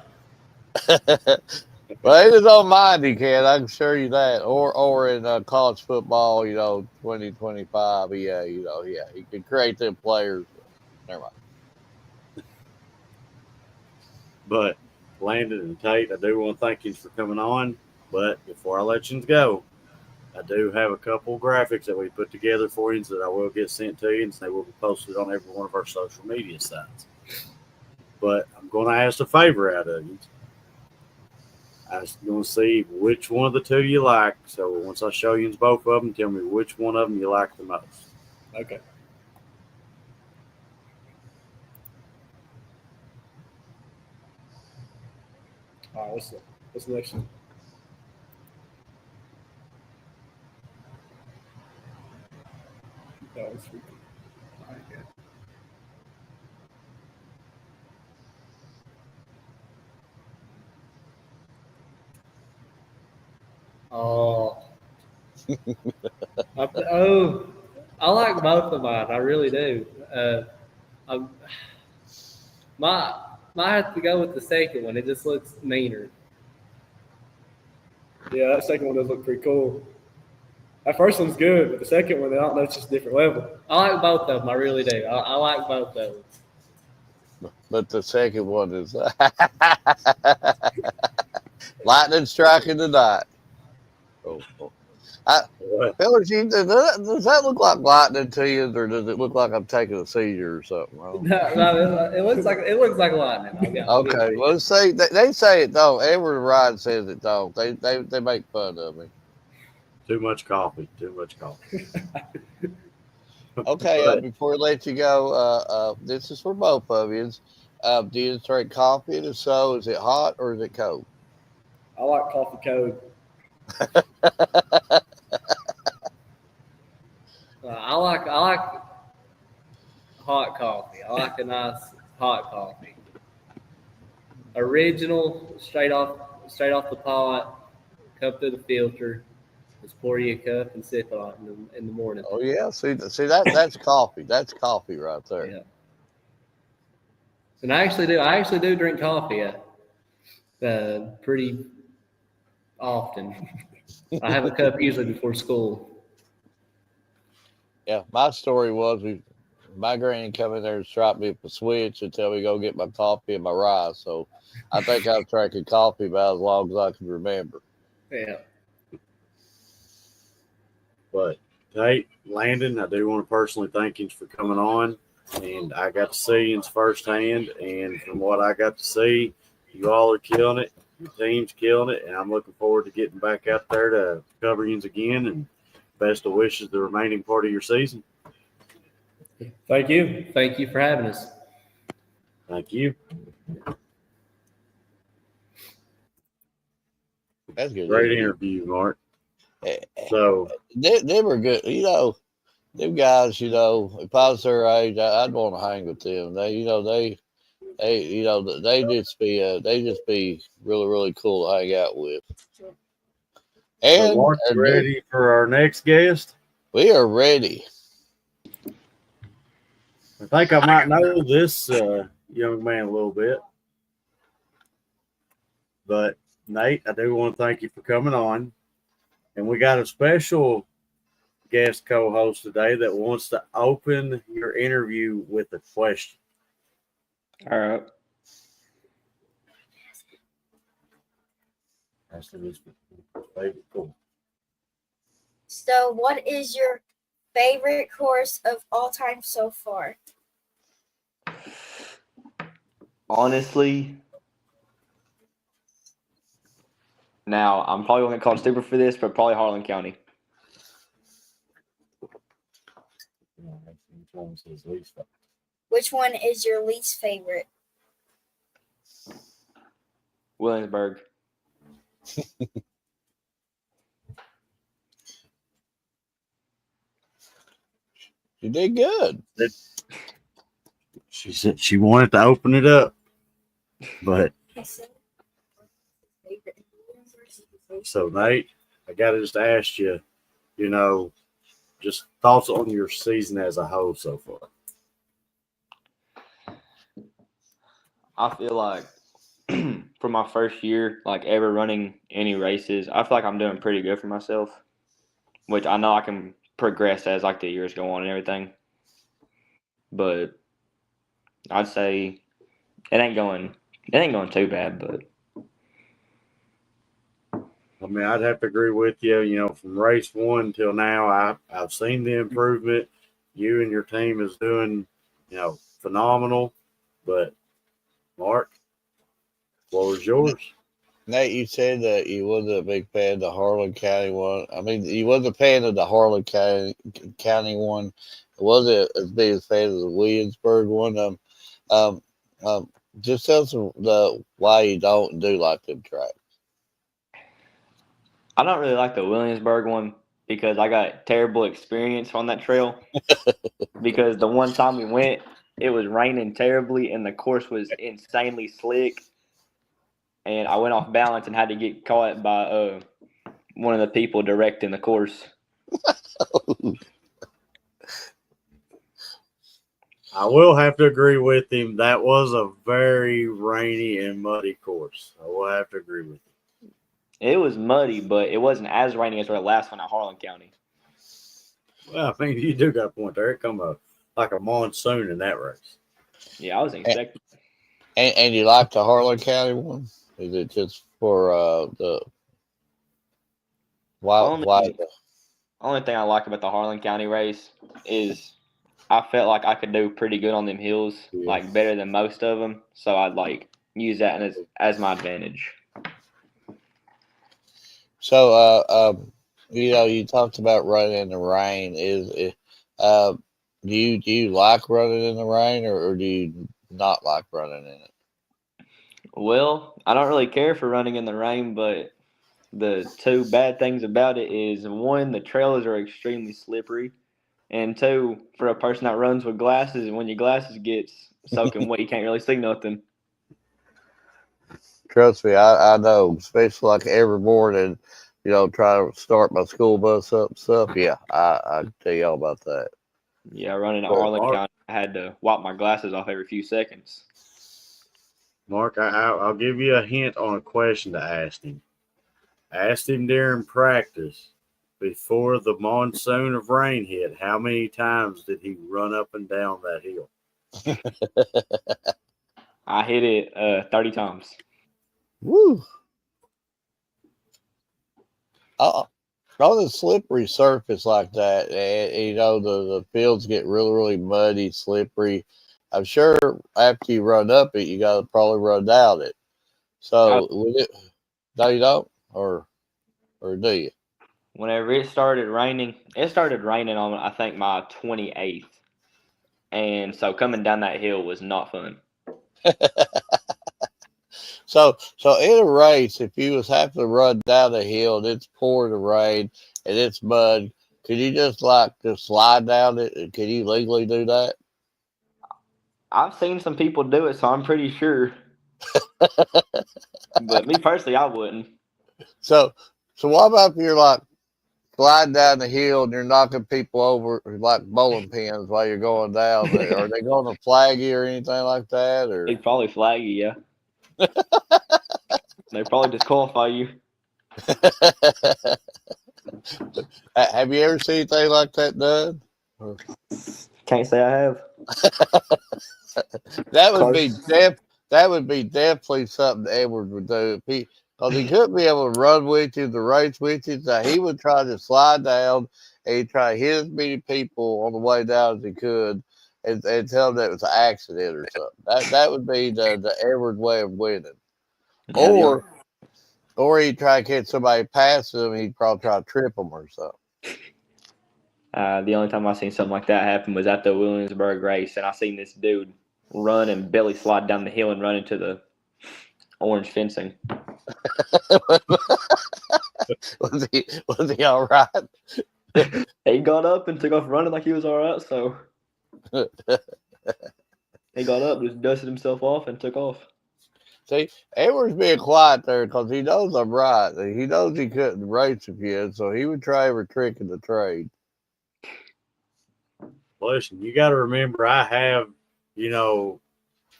Well, in his own mind, he can. I can assure you that. Or in college football, 2025, yeah, he can create them players. Never mind. But Landon and Tate, I do want to thank you for coming on. But before I let you go, I do have a couple graphics that we put together for you that I will get sent to you, and they will be posted on every one of our social media sites. But I'm going to ask a favor out of you. I'm going to see which one of the two you like. So once I show you both of them, tell me which one of them you like the most. Okay. All right, what's the next one? Oh, I like both of mine. I really do. I might have to go with the second one. It just looks meaner. Yeah, that second one does look pretty cool. That first one's good, but the second one, I don't know, it's just a different level. I like both of them. I really do. I like both of them. But the second one is lightning striking the night. Oh. Fellas, does that look like lightning to you, or does it look like I'm taking a seizure or something? No, it looks like lightning. Okay, well, let's say they say it don't. Edward Ryan says it don't. They make fun of me. Too much coffee. Okay, before I let you go, this is for both of you. Do you drink coffee? And if so, is it hot or is it cold? I like coffee cold. I like hot coffee. I like a nice hot coffee. Original, straight off the pot, cup through the filter. Just pour you a cup and sip it on in the morning. Oh yeah, see that's coffee. That's coffee right there. Yeah. And I actually do drink coffee. often. I have a cup usually before school. Yeah, my story was my granny come in there and strap me up a switch until we go get my coffee and my rice. So I think I've drinking coffee about as long as I can remember. Yeah. But hey, Landon, I do want to personally thank you for coming on. And I got to see you firsthand. And from what I got to see, you all are killing it. Your team's killing it. And I'm looking forward to getting back out there to cover you again. And best of wishes the remaining part of your season. Thank you. Thank you for having us. Thank you. That's good. Great interview, Mark. Eh, So they were good. Them guys, if I was their age, I'd want to hang with them. They just be really, really cool to hang out with. And Mark, you ready for our next guest? we are ready. I think I might know this young man a little bit. But Nate, I do want to thank you for coming on. And we got a special guest co-host today that wants to open your interview with a question. All right. So, what is your favorite course of all time so far? Honestly, now I'm probably going to get called stupid for this, but probably Harlan County. Which one is your least favorite? Williamsburg. You did good. She said she wanted to open it up, but so Nate, I got to just ask you, just thoughts on your season as a whole so far. I feel like for my first year, like ever running any races, I feel like I'm doing pretty good for myself, which I know I can progress as like the years go on and everything. But I'd say it ain't going too bad, but I mean, I'd have to agree with you. From race one till now, I've seen the improvement. You and your team is doing, phenomenal. But Mark, what was yours? Nate, you said that you wasn't a big fan of the Harlan County one. I mean, you wasn't a fan of the Harlan County one. Wasn't as big a fan of the Williamsburg one. Just tell us why you don't do like them tracks. I don't really like the Williamsburg one because I got terrible experience on that trail. Because the one time we went, it was raining terribly and the course was insanely slick. And I went off balance and had to get caught by one of the people directing the course. I will have to agree with him. That was a very rainy and muddy course. I will have to agree with him. It was muddy, but it wasn't as rainy as our last one at Harlan County. Well, I mean, you do got a point there. It come like a monsoon in that race. Yeah, I was expecting. And you like the Harlan County one? Is it just for the why? Only thing I like about the Harlan County race is I felt like I could do pretty good on them hills, like better than most of them. So I'd like use that as my advantage. So, you talked about running in the rain. Do you like running in the rain, or do you not like running in it? Well, I don't really care for running in the rain, but the two bad things about it is, one, the trails are extremely slippery, and two, for a person that runs with glasses, when your glasses gets soaking wet, you can't really see nothing. Trust me, I know, especially like every morning, try to start my school bus up and stuff. Yeah, I tell you all about that. Yeah, running at Harlan County, I had to wipe my glasses off every few seconds. Mark, I'll give you a hint on a question to ask him. asked him during practice before the monsoon of rain hit, how many times did he run up and down that hill? I hit it 30 times. Woo! On a slippery surface like that, and the fields get really, really muddy, slippery. I'm sure after you run up it, you got to probably run down it. So, no, you don't, or do you? Whenever it started raining on, I think, my 28th. And so coming down that hill was not fun. So in a race, if you was having to run down the hill and it's pouring the rain and it's mud, could you just slide down it? Can you legally do that? I've seen some people do it, so I'm pretty sure. But me personally, I wouldn't. So what about if you're sliding down the hill and you're knocking people over like bowling pins while you're going down? Are they going to flag you or anything like that? Or They'd probably flag you, yeah. They'd probably disqualify you. Have you ever seen anything like that done? Can't say I have. That would be definitely something Edward would do. Because he couldn't be able to run with you, the race with you. So he would try to slide down and he'd try to hit as many people on the way down as he could and tell them that it was an accident or something. That would be the Edward way of winning. Yeah, Or he'd try to catch somebody past him, he'd probably try to trip them or something. the only time I seen something like that happen was at the Williamsburg race, and I seen this dude run and belly slide down the hill and run into the orange fencing. Was he all right? He got up and took off running like he was all right, so he got up, just dusted himself off, and took off. See, Edward's being quiet there because he knows I'm right. He knows he couldn't race again, so he would try every trick in the trade. Listen, you got to remember, I have,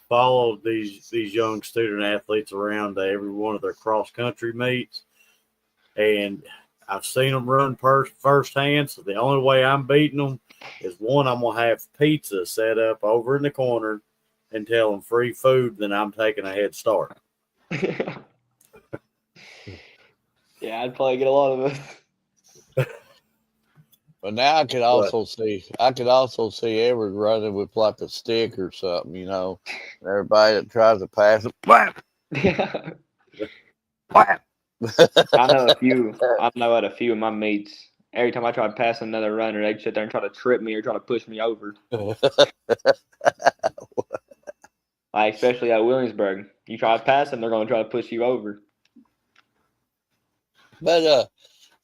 followed these young student athletes around to every one of their cross country meets, and I've seen them run firsthand. So the only way I'm beating them is one, I'm gonna have pizza set up over in the corner and tell them free food. Then I'm taking a head start. Yeah, I'd probably get a lot of it. But now I could also see Edward running with like a stick or something, Everybody that tries to pass him, whap, whap. I know at a few of my meets, every time I try to pass another runner, they'd sit there and try to trip me or try to push me over. Like, especially at Williamsburg. You try to pass them, they're going to try to push you over. But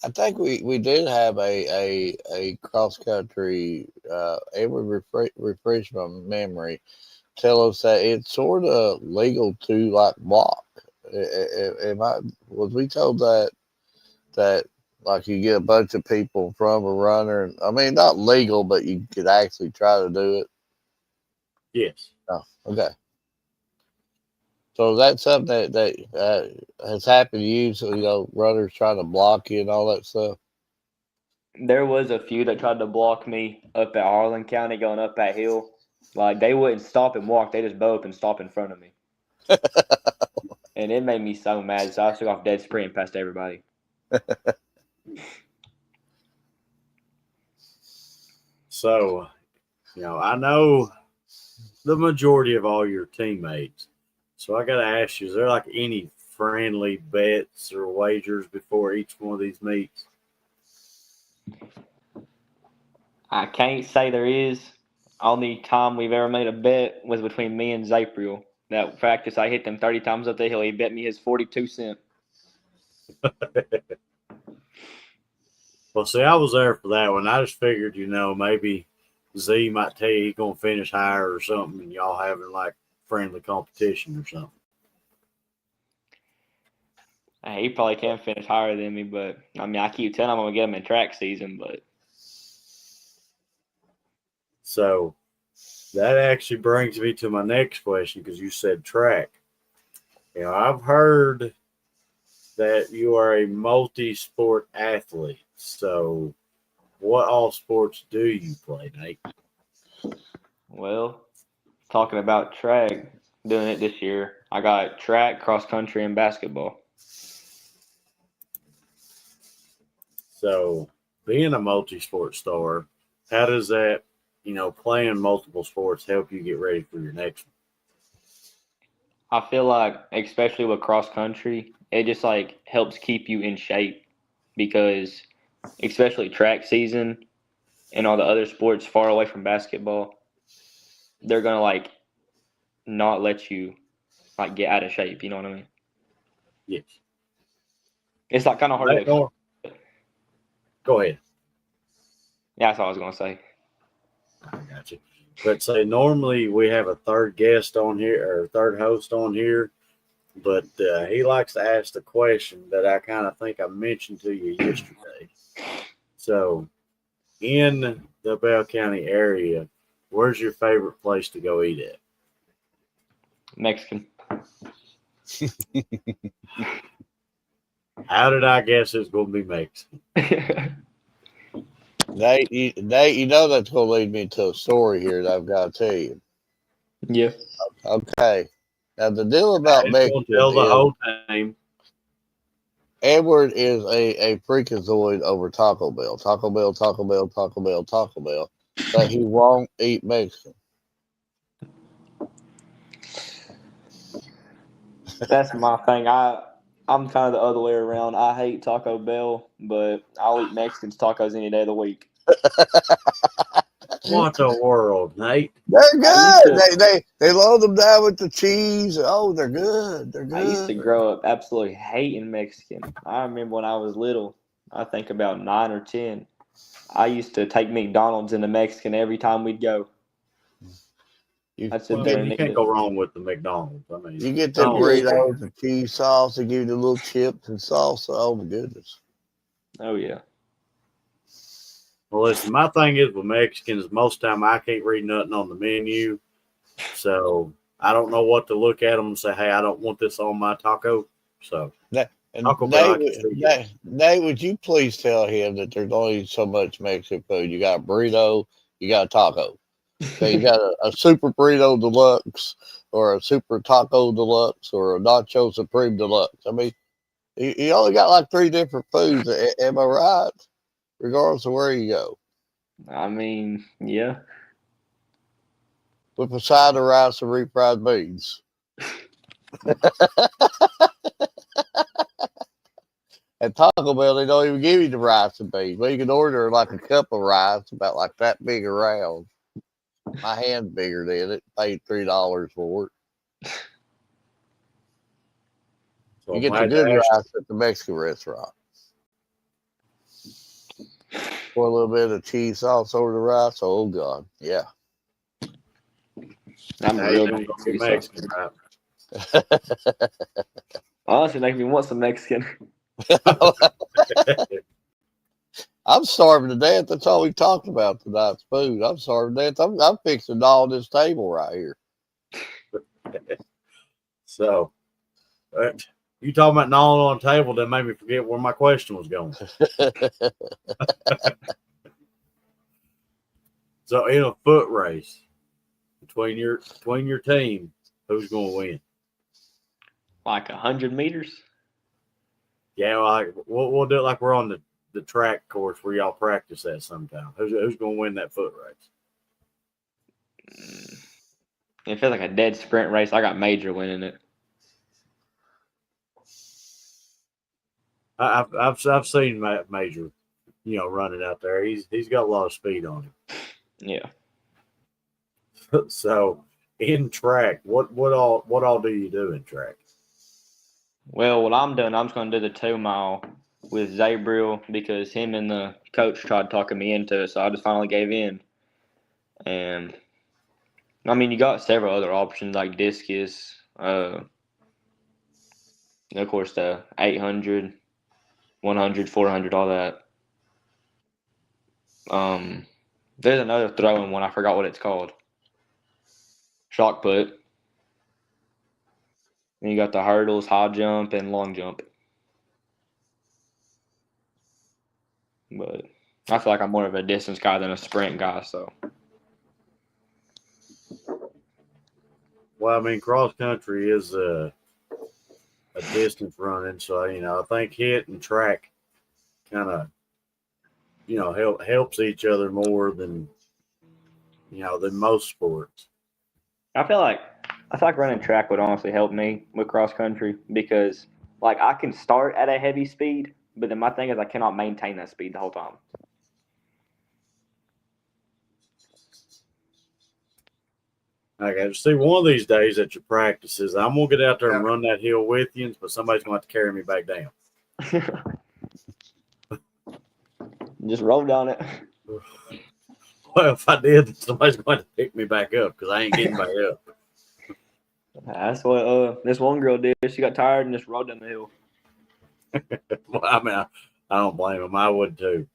I think we did have a cross country. It would refresh my memory. Tell us that it's sort of legal to block. Was we told that like you get a bunch of people from a runner? I mean, not legal, but you could actually try to do it. Yes. Oh, okay. So that's something that has happened to you. So runners trying to block you and all that stuff. There was a few that tried to block me up at Harlan County going up that hill. Like, they wouldn't stop and walk. They just bow up and stop in front of me. And it made me so mad. So I took off dead sprint past everybody. So, I know the majority of all your teammates. So I got to ask you, is there any friendly bets or wagers before each one of these meets? I can't say there is. Only time we've ever made a bet was between me and Zapriel. That practice, I hit them 30 times up the hill. He bet me his 42 cents. Well, see, I was there for that one. I just figured, maybe Z might tell you he's going to finish higher or something, and y'all having friendly competition or something. He probably can finish higher than me, but I keep telling him I'm going to get him in track season, but. So that actually brings me to my next question, because you said track. I've heard that you are a multi-sport athlete. So, what all sports do you play, Nate? Well, talking about track, doing it this year. I got track, cross country, and basketball. So, being a multi-sport star, how does that, playing multiple sports help you get ready for your next one? I feel like, especially with cross country, it just like helps keep you in shape because, especially track season and all the other sports far away from basketball, they're gonna like not let you like get out of shape. You know what I mean? Yes. It's like kind of hard to Nate, explain. go ahead. Yeah, that's all I was gonna say. I got you. But say normally we have a third guest on here or third host on here, but he likes to ask the question that I kind of think I mentioned to you yesterday. So, in the Bell County area, where's your favorite place to go eat at? Mexican. How did I guess it's going to be Mexican? Nate, you know that's going to lead me to a story here that I've got to tell you. Yeah. Okay. Now, the deal about It's Mexican going to tell the is whole time. Edward is a freakazoid over Taco Bell. Taco Bell, Taco Bell, Taco Bell, Taco Bell. But he won't eat Mexican. That's my thing. I'm kind of the other way around. I hate Taco Bell, but I'll eat Mexican's tacos any day of the week. What the world, Nate? They're I good. used They load them down with the cheese. Oh, they're good. They're I used to good. grow up absolutely hating Mexican. I remember when I was little, I think about 9 or 10. I used to take McDonald's into Mexican every time we'd go. You, I'd you sit there get and You eat can't it. go wrong with the McDonald's. I mean, you get them McDonald's. burritos, the cheese sauce. They give you the little chips and salsa. Oh my goodness. Oh yeah. Well, listen, my thing is with Mexicans, most time I can't read nothing on the menu. So I don't know what to look at them and say, hey, I don't want this on my taco. So And Taco Bell, I can see it. Nate, would you please tell him that there's only so much Mexican food? You got a burrito, you got a taco. Okay, you got a super burrito deluxe, or a super taco deluxe, or a nacho supreme deluxe. I mean, you only got like 3 different foods. Am I right? Regardless of where you go, I mean, yeah. with a side of rice and refried beans. At Taco Bell, they don't even give you the rice and beans. Well, you can order like a cup of rice, about like that big around. My hand's bigger than it. Paid $3 for it. So You I'm get the glad good to ask rice at the Mexican restaurant. Pour a little bit of cheese sauce over the rice. Oh God, yeah. I'm you. a Hey, real you big don't be cheese sauce. Mexican, right? Honestly, make me want some Mexican. I'm starving to death. That's all we talked about tonight's food. I'm starving to death. I'm fixing all this table right here. So you talking about gnawing on the table that made me forget where my question was going. So in a foot race between your team, who's going to win? Like 100 meters. Yeah, well, we'll do it like we're on the track course where y'all practice at sometime. Who's going to win that foot race? It feels like a dead sprint race. I got Major winning it. I've seen Major, running out there. He's got a lot of speed on him. Yeah. So in track, what all do you do in track? Well, what I'm doing, I'm just going to do the 2 mile with Zabriel because him and the coach tried talking me into it, so I just finally gave in. And I mean, you got several other options like discus, of course, the 800, 100, 400, all that. There's another throwing one. I forgot what it's called. Shock put. And you got the hurdles, high jump, and long jump. but I feel like I'm more of a distance guy than a sprint guy. So Well, I mean, cross country is a distance running, so I think hit and track kind of helps each other more than than most sports. I feel like running track would honestly help me with cross country because like I can start at a heavy speed, but then my thing is I cannot maintain that speed the whole time. Okay, see, one of these days at your practices, I'm gonna get out there and run that hill with you, but somebody's gonna have to carry me back down. Just roll down it. Well, if I did, somebody's going to pick me back up because I ain't getting back up. That's what this one girl did. She got tired and just rode down the hill. Well, I mean, I don't blame them. I would too.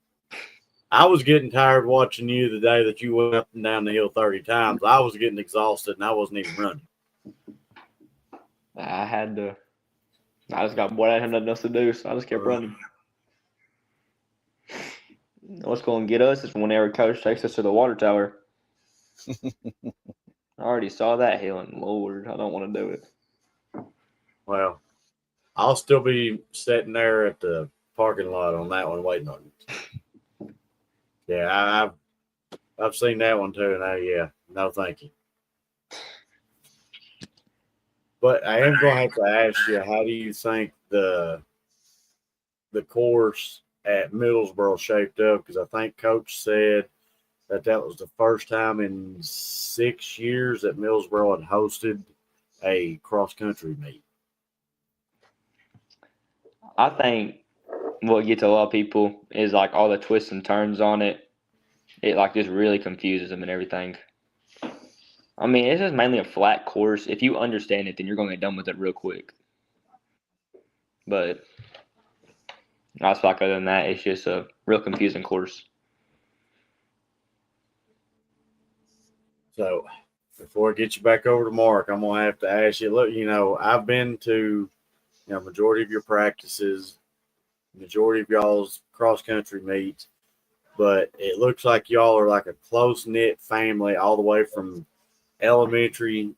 I was getting tired watching you the day that you went up and down the hill 30 times. I was getting exhausted and I wasn't even running. I just got bored. I had nothing else to do, so I just kept running. What's going to get us is whenever coach takes us to the water tower. I already saw that hill, and Lord, I don't want to do it. Well, I'll still be sitting there at the parking lot on that one waiting on you. Yeah, I've seen that one too, and no thank you. But I am going to have to ask you, how do you think the course at Middlesboro shaped up? Because I think Coach said that was the first time in 6 years that Middlesboro had hosted a cross-country meet. I think what gets a lot of people is like all the twists and turns on it. It like just really confuses them and everything. I mean, it's just mainly a flat course. If you understand it, then you're going to get done with it real quick. But I feel like other than that, it's just a real confusing course. So before I get you back over to Mark, I'm going to have to ask you, look, I've been to majority of your practices, majority of y'all's cross-country meets, but it looks like y'all are like a close-knit family all the way from elementary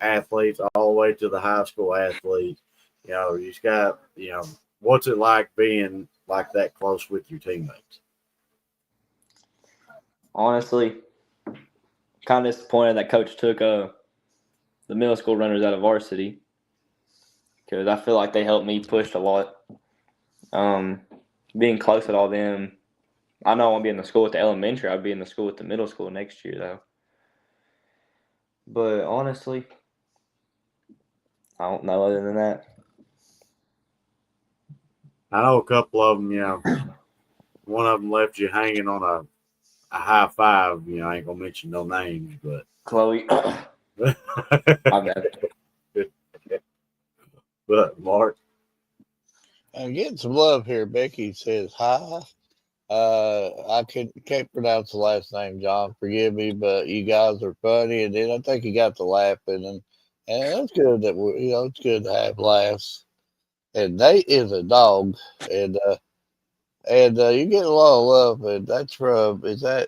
athletes all the way to the high school athletes. You just got, what's it like being like that close with your teammates? Honestly, kind of disappointed that Coach took the middle school runners out of varsity because I feel like they helped me push a lot. Being close with all them, I know I won't be in the school with the elementary. I'll be in the school with the middle school next year, though. But honestly, I don't know other than that. I know a couple of them, one of them left you hanging on a high five. I ain't going to mention no names, but. Chloe. My bad. But, Mark. I'm getting some love here. Becky says hi. I can't pronounce the last name, John. Forgive me, but you guys are funny, and then I think you got to laughing, and it's good that it's good to have laughs. And Nate is a dog, and you get a lot of love, and that's from I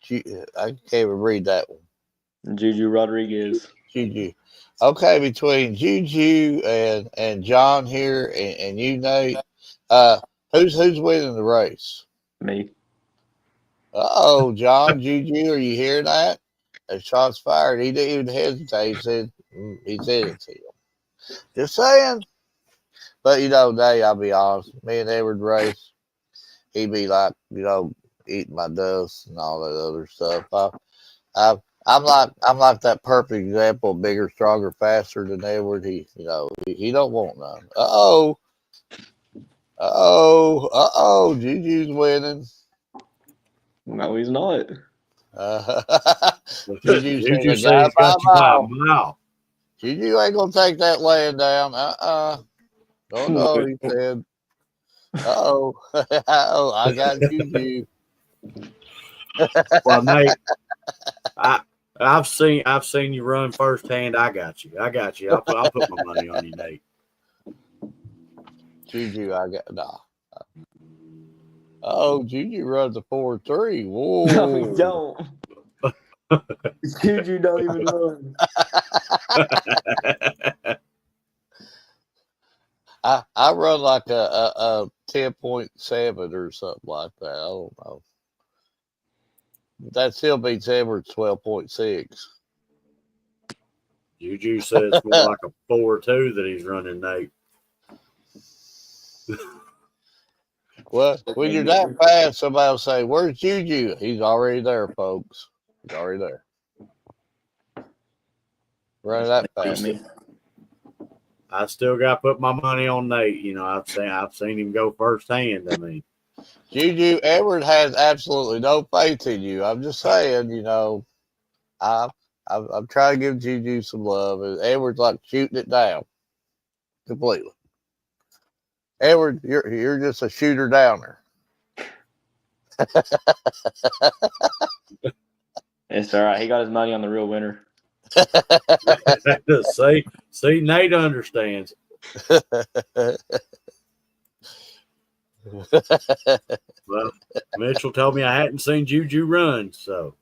can't even read that one. Juju Rodriguez. Juju. Okay, between Juju and John here and you, Nate, who's winning the race? Me. Uh-oh, John, Juju, are you hearing that? That shots fired. He didn't even hesitate. He said it's him. Just saying. But, Nate, I'll be honest. Me and Edward race, he'd be like, eating my dust and all that other stuff. I'm like that perfect example. Bigger, stronger, faster than Edward. He don't want none. Juju's winning. No, he's not. Juju said he's got you by a mile. Juju ain't gonna take that laying down. No, he said. I got Juju. Well, Nate, I've seen you run firsthand. I got you. I'll put my money on you, Nate. Juju, I got nah. Oh, Juju runs a 4.3. Whoa. No, he don't. Juju don't even run. I run like a 10.7 or something like that. I don't know. That still beats Edwards 12.6. Juju said it's more like a 4.2 that he's running, Nate. Well, when you're that fast, somebody will say, "Where's Juju?" He's already there, folks. He's already there. Running that fast. I still got to put my money on Nate. You know, I've seen him go firsthand. I mean, Juju Edward has absolutely no faith in you. I'm just saying, you know, I'm trying to give Juju some love, and Edward's like shooting it down completely. Edward, you're just a shooter downer. It's all right. He got his money on the real winner. see, Nate understands. Well, Mitchell told me I hadn't seen Juju run, so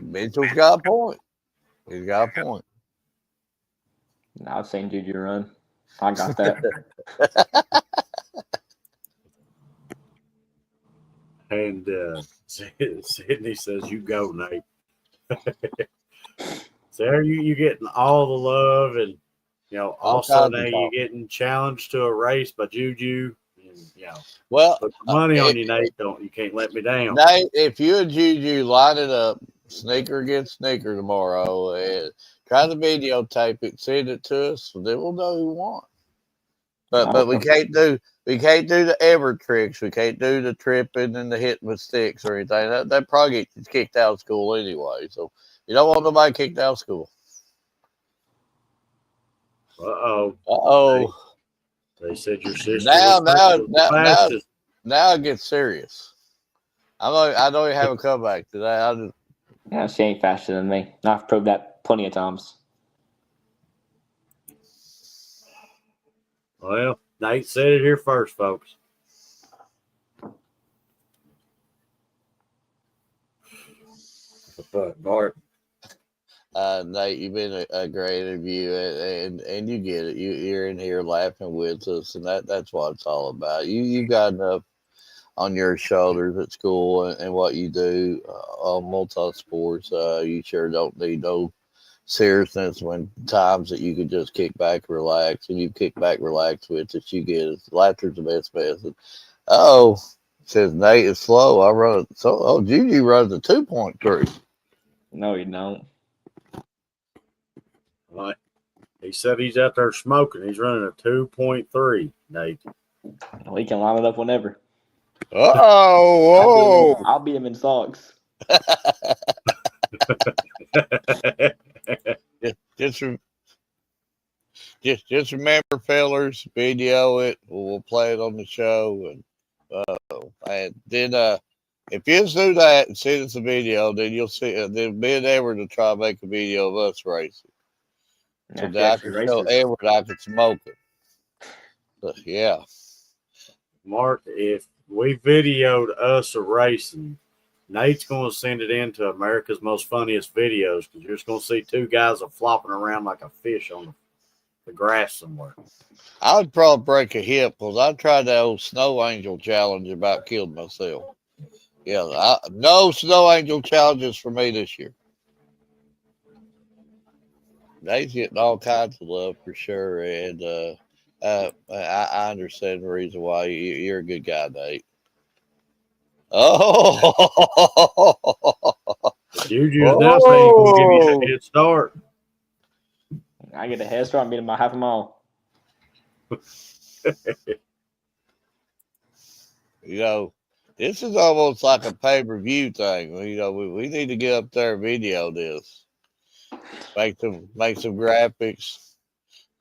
Mitchell's got a point. He's got a point. I've seen Juju run. I got that. And Sydney says, "You go, Nate." So are you getting all the love, and you know, also now you're getting challenged to a race by Juju, and you know, well, put money on you, Nate. You can't let me down. Nate, if you and Juju line it up, sneaker against sneaker tomorrow, and try to videotape it, send it to us, then we'll know who won. But we can't do the ever tricks. We can't do the tripping and the hitting with sticks or anything. That probably gets kicked out of school anyway. So you don't want nobody kicked out of school. Uh-oh. They said your sister now it gets serious. I don't even have a comeback today. Yeah, she ain't faster than me. I've proved that plenty of times. Well, Nate said it here first, folks. But Bart, Nate, you've been a great interview, and you get it. You're in here laughing with us, and that's what it's all about. You got enough on your shoulders at school and what you do on multi-sports. You sure don't need no seriousness when times that you could just kick back and relax, and you kick back, relax with it. You get it. Laughter's the best method. Says Nate is slow. I run it. So, Juju runs a 2.3. No, you don't. Right. He said he's out there smoking. He's running a 2.3, Nate. Well, he can line it up whenever. Whoa. I'll beat him in socks. just remember, fellers, video it. We'll play it on the show, and then if you just do that and send us a video, then you'll see. Then me and Edward will try to make a video of us racing. So that I can show Edward I can smoke it. But yeah, Mark, if we videoed us a racing, Nate's going to send it in to America's Most Funniest Videos, because you're just going to see two guys flopping around like a fish on the grass somewhere. I would probably break a hip because I tried that old snow angel challenge, about killed myself. Yeah, no snow angel challenges for me this year. Nate's getting all kinds of love for sure, and I understand the reason why you're a good guy, Nate. Oh, Juju's now saying he's going to give you a head start. I get a head start and beat him by half a mile. You know, this is almost like a pay-per-view thing. You know, we need to get up there and video this. Make some graphics.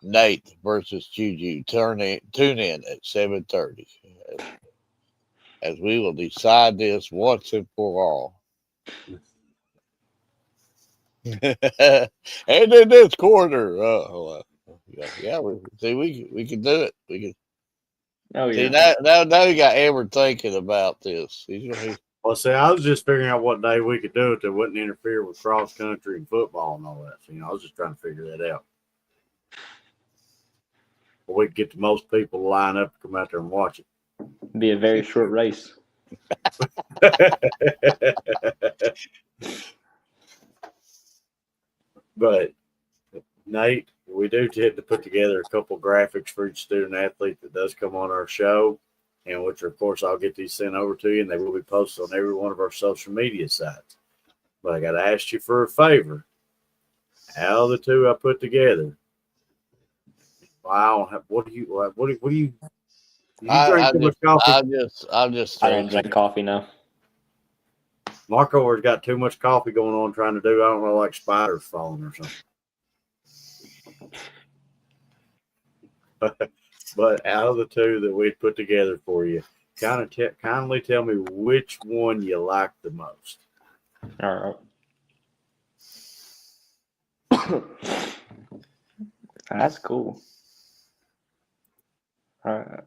Nate versus Juju. Tune in at 7:30. As we will decide this once and for all. And in this corner, we can do it. Oh See, yeah. now you got Edward thinking about this. Well, see, I was just figuring out what day we could do it that wouldn't interfere with cross country and football and all that. So, I was just trying to figure that out. But we could get the most people to line up to come out there and watch it. Be a very short race. But Nate, we do tend to put together a couple graphics for each student athlete that does come on our show, and which of course I'll get these sent over to you, and they will be posted on every one of our social media sites. But I got to ask you for a favor. Out of the two I put together, wow, what do you you drink too much coffee? I'm just I don't drink coffee now. Marco has got too much coffee going on trying to do, I don't know, like spiders falling or something. But out of the two that we'd put together for you, kindly tell me which one you like the most. All right. That's cool. All right.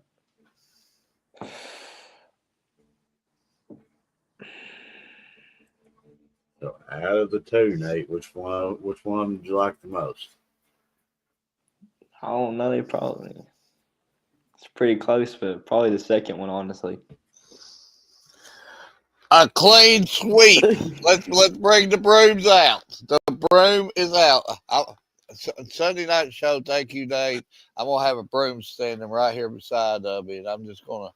So out of the two, Nate, which one would you like the most? I don't know. They probably. It's pretty close, but probably the second one, honestly. A clean sweep. Let's bring the brooms out. The broom is out. Sunday night show. Thank you, Nate. I'm gonna have a broom standing right here beside me, and I'm just gonna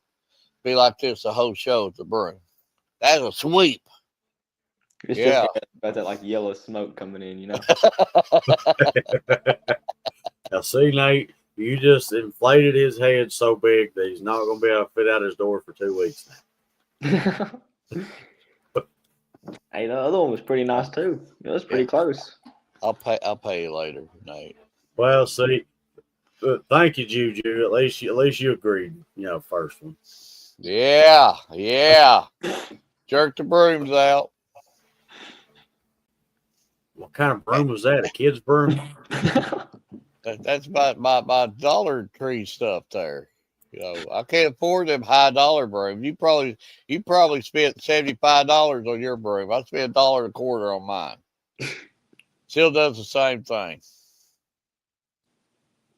be like this the whole show with the broom. That's a sweep. It's Yeah. just about that like yellow smoke coming in, Now, see, Nate, you just inflated his head so big that he's not going to be able to fit out his door for 2 weeks now. Hey, the other one was pretty nice too. It was pretty close. I'll pay you later, Nate. Well, see, thank you, Juju. At least you agreed. First one. Yeah. Jerk the brooms out. What kind of broom was that? A kid's broom? That's my Dollar Tree stuff there. I can't afford them high dollar brooms. You probably spent $75 on your broom. I spent $1.25 on mine. Still does the same thing.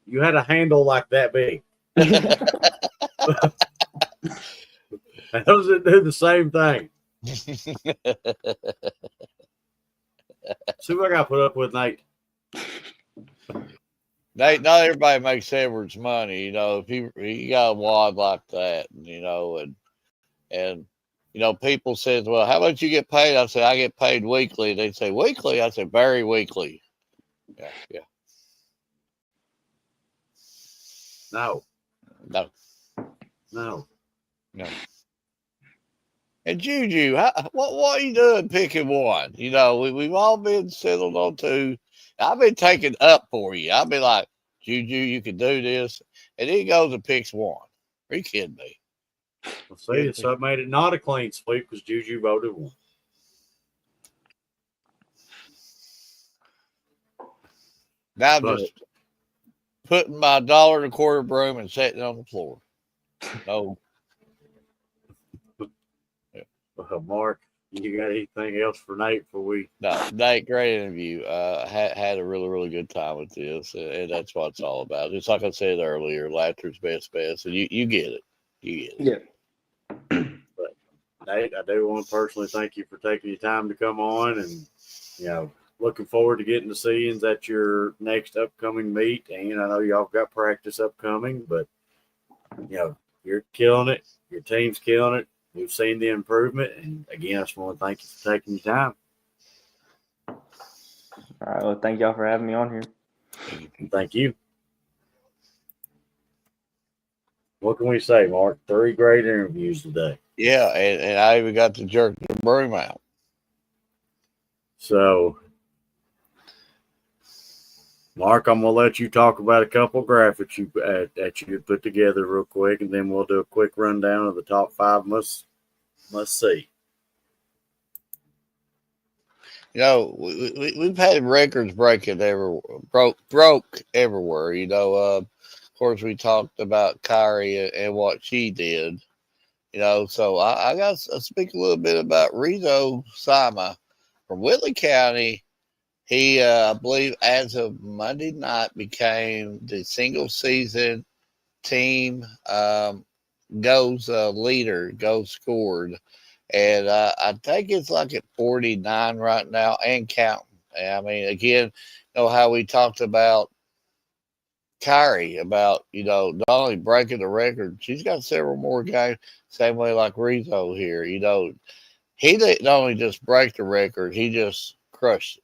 You had a handle like that big. How does it do the same thing? See what I got to put up with, Nate. Nate, not everybody makes Edwards money. If he got a wad like that, and people says, well, how much you get paid? I say, I get paid weekly. They say, weekly? I say, very weekly. Yeah. No. And Juju, what are you doing picking one? We've all been settled on two. I've been taking up for you. I've been like, Juju, you can do this. And he goes and picks one. Are you kidding me? Well, see, so it made it not a clean sweep because Juju voted one. Now I'm just putting my $1.25 broom and setting it on the floor. No. Mark, you got anything else for Nate before we? No, Nate, great interview. Had a really, really good time with this, and that's what it's all about. Just like I said earlier, laughter's best, and you get it. You get it. Yeah. But Nate, I do want to personally thank you for taking your time to come on, and looking forward to getting to see you at your next upcoming meet. And I know y'all got practice upcoming, but you're killing it. Your team's killing it. We've seen the improvement, and again, I just want to thank you for taking your time. All right. Well, thank y'all for having me on here. Thank you. What can we say, Mark? 3 great interviews today. Yeah, and I even got to jerk the broom out. So, Mark, I'm going to let you talk about a couple of graphics that you put together real quick, and then we'll do a quick rundown of the top 5 must see. We've had records broke everywhere. course, we talked about Kyrie and what she did. So I got to speak a little bit about Rizzo Sama from Whitley County. He, I believe, as of Monday night, became the single season team goals leader, goals scored. And I think it's like at 49 right now and counting. I mean, again, how we talked about Kyrie, about, not only breaking the record, she's got several more games, same way like Rizzo here. He didn't only just break the record, he just crushed it.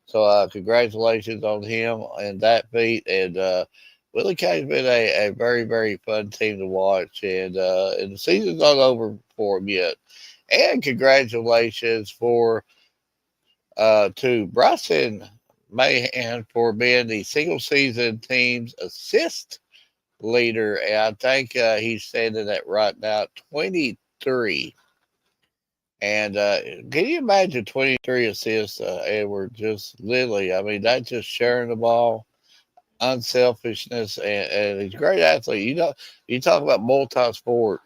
So congratulations on him and that feat. And Willie K's been a very, very fun team to watch. And the season's not over for him yet. And congratulations to Bryson Mahan for being the single season team's assist leader. And I think he's standing at right now 23. And can you imagine 23 assists, Edward? Just literally, I mean, that's just sharing the ball, unselfishness, and he's a great athlete. You talk about multi-sport.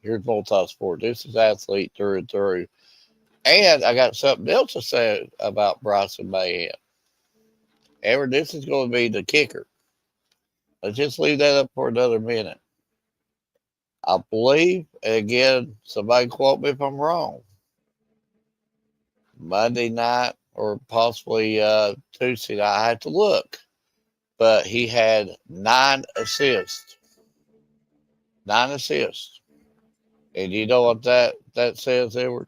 Here's multi-sport. This is athlete through and through. And I got something else to say about Bryson Mayhem. Edward, this is going to be the kicker. Let's just leave that up for another minute. I believe, again, somebody quote me if I'm wrong, Monday night or possibly Tuesday night, I had to look, but he had 9 assists. 9 assists. And you know what that says, Edward?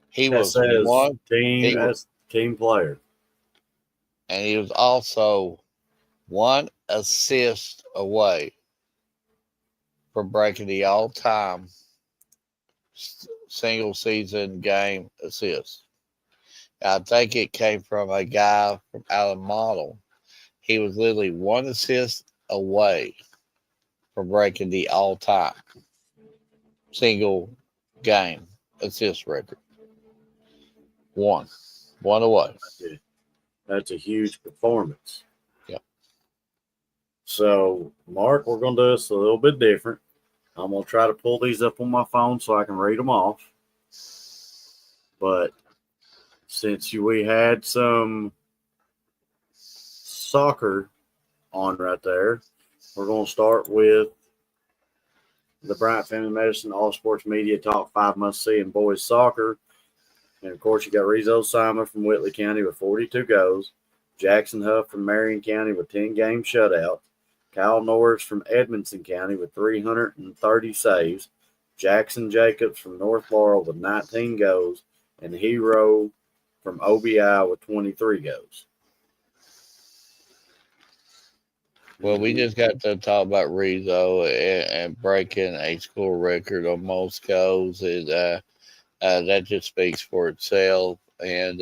He That was says one team as team player. And he was also 1 assist away from breaking the all-time single season game assist. I think it came from a guy from Allen Model. He was literally 1 assist away from breaking the all-time single game assist record. One away. That's a huge performance. Yep. So, Mark, we're going to do this a little bit different. I'm going to try to pull these up on my phone so I can read them off. But since we had some soccer on right there, we're going to start with the Bryant Family Medicine All Sports Media Top 5 Must See in Boys Soccer. And, of course, you got Rizzo Simon from Whitley County with 42 goals. Jackson Huff from Marion County with 10-game shutout. Kyle Norris from Edmondson County with 330 saves. Jackson Jacobs from North Laurel with 19 goals. And Hero from OBI with 23 goals. Well, we just got to talk about Rizzo and breaking a school record on most goals. That just speaks for itself. And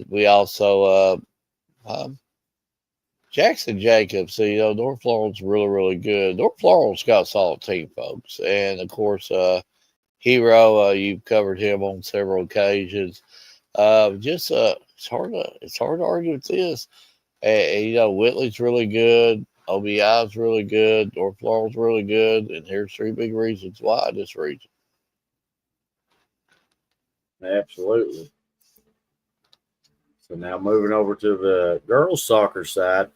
we also Jackson Jacobs. So, North Laurel's really, really good. North Laurel's got a solid team, folks. And of course, Hero, you've covered him on several occasions. It's hard to argue with this. Whitley's really good. OBI's really good. North Laurel's really good. And here's 3 big reasons why this region. Absolutely. So now moving over to the girls' soccer side,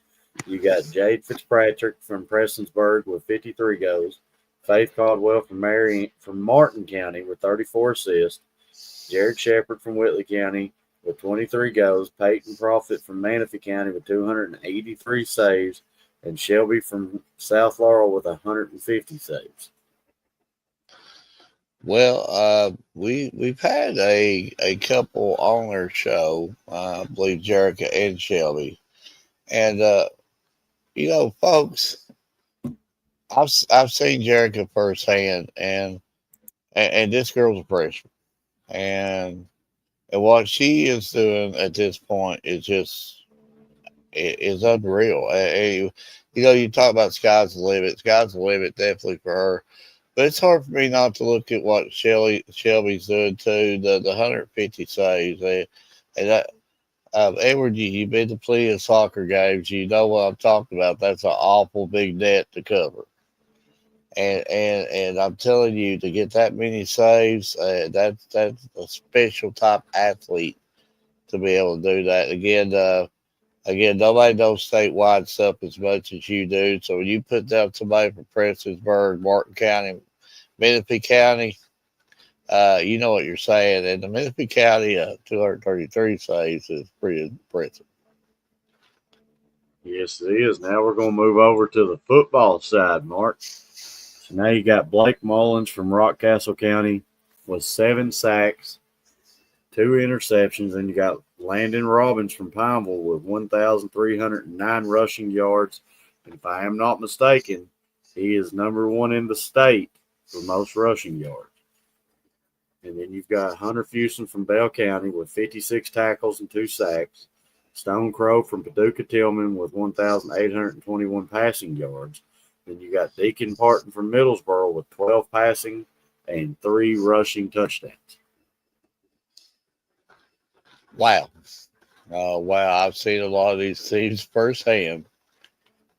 you got Jade Fitzpatrick from Prestonsburg with 53 goals. Faith Caldwell from Martin County with 34 assists. Jared Shepard from Whitley County with 23 goals. Peyton Profit from Manatee County with 283 saves. And Shelby from South Laurel with 150 saves. Well, we've had a couple on our show, I believe Jerica and Shelby, and folks, I've seen Jerica firsthand, and this girl's a freshman, and what she is doing at this point is just is unreal. You talk about sky's the limit. Sky's the limit definitely for her. But it's hard for me not to look at what Shelby's doing too. The 150 saves, and Edward, you've been to plenty of soccer games. You know what I'm talking about. That's an awful big net to cover. And I'm telling you, to get that many saves, that's a special type athlete to be able to do that. Again, nobody knows statewide stuff as much as you do. So when you put down somebody from Prestonsburg, Martin County, Menifee County, you know what you're saying. And the Menifee County 233 saves is pretty impressive. Yes, it is. Now we're going to move over to the football side, Mark. So now you got Blake Mullins from Rockcastle County with 7 sacks, 2 interceptions, and you got Landon Robbins from Pineville with 1,309 rushing yards. And if I am not mistaken, he is number 1 in the state for most rushing yards. And then you've got Hunter Fuson from Bell County with 56 tackles and 2 sacks. Stone Crow from Paducah Tillman with 1,821 passing yards. Then you got Deacon Parton from Middlesboro with 12 passing and 3 rushing touchdowns. Wow. Wow. I've seen a lot of these teams firsthand.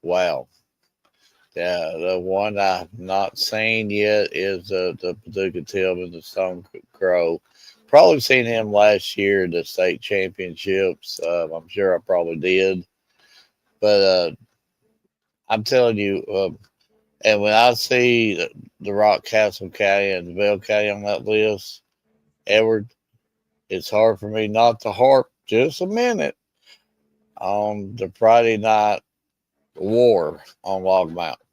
Wow. Yeah, the one I've not seen yet is the Paducah Tillman, the Stone Crow. Probably seen him last year in the state championships. I'm sure I probably did. But I'm telling you, and when I see the Rockcastle County and the Bell County on that list, Edward, it's hard for me not to harp just a minute on the Friday night war on Log Mountain.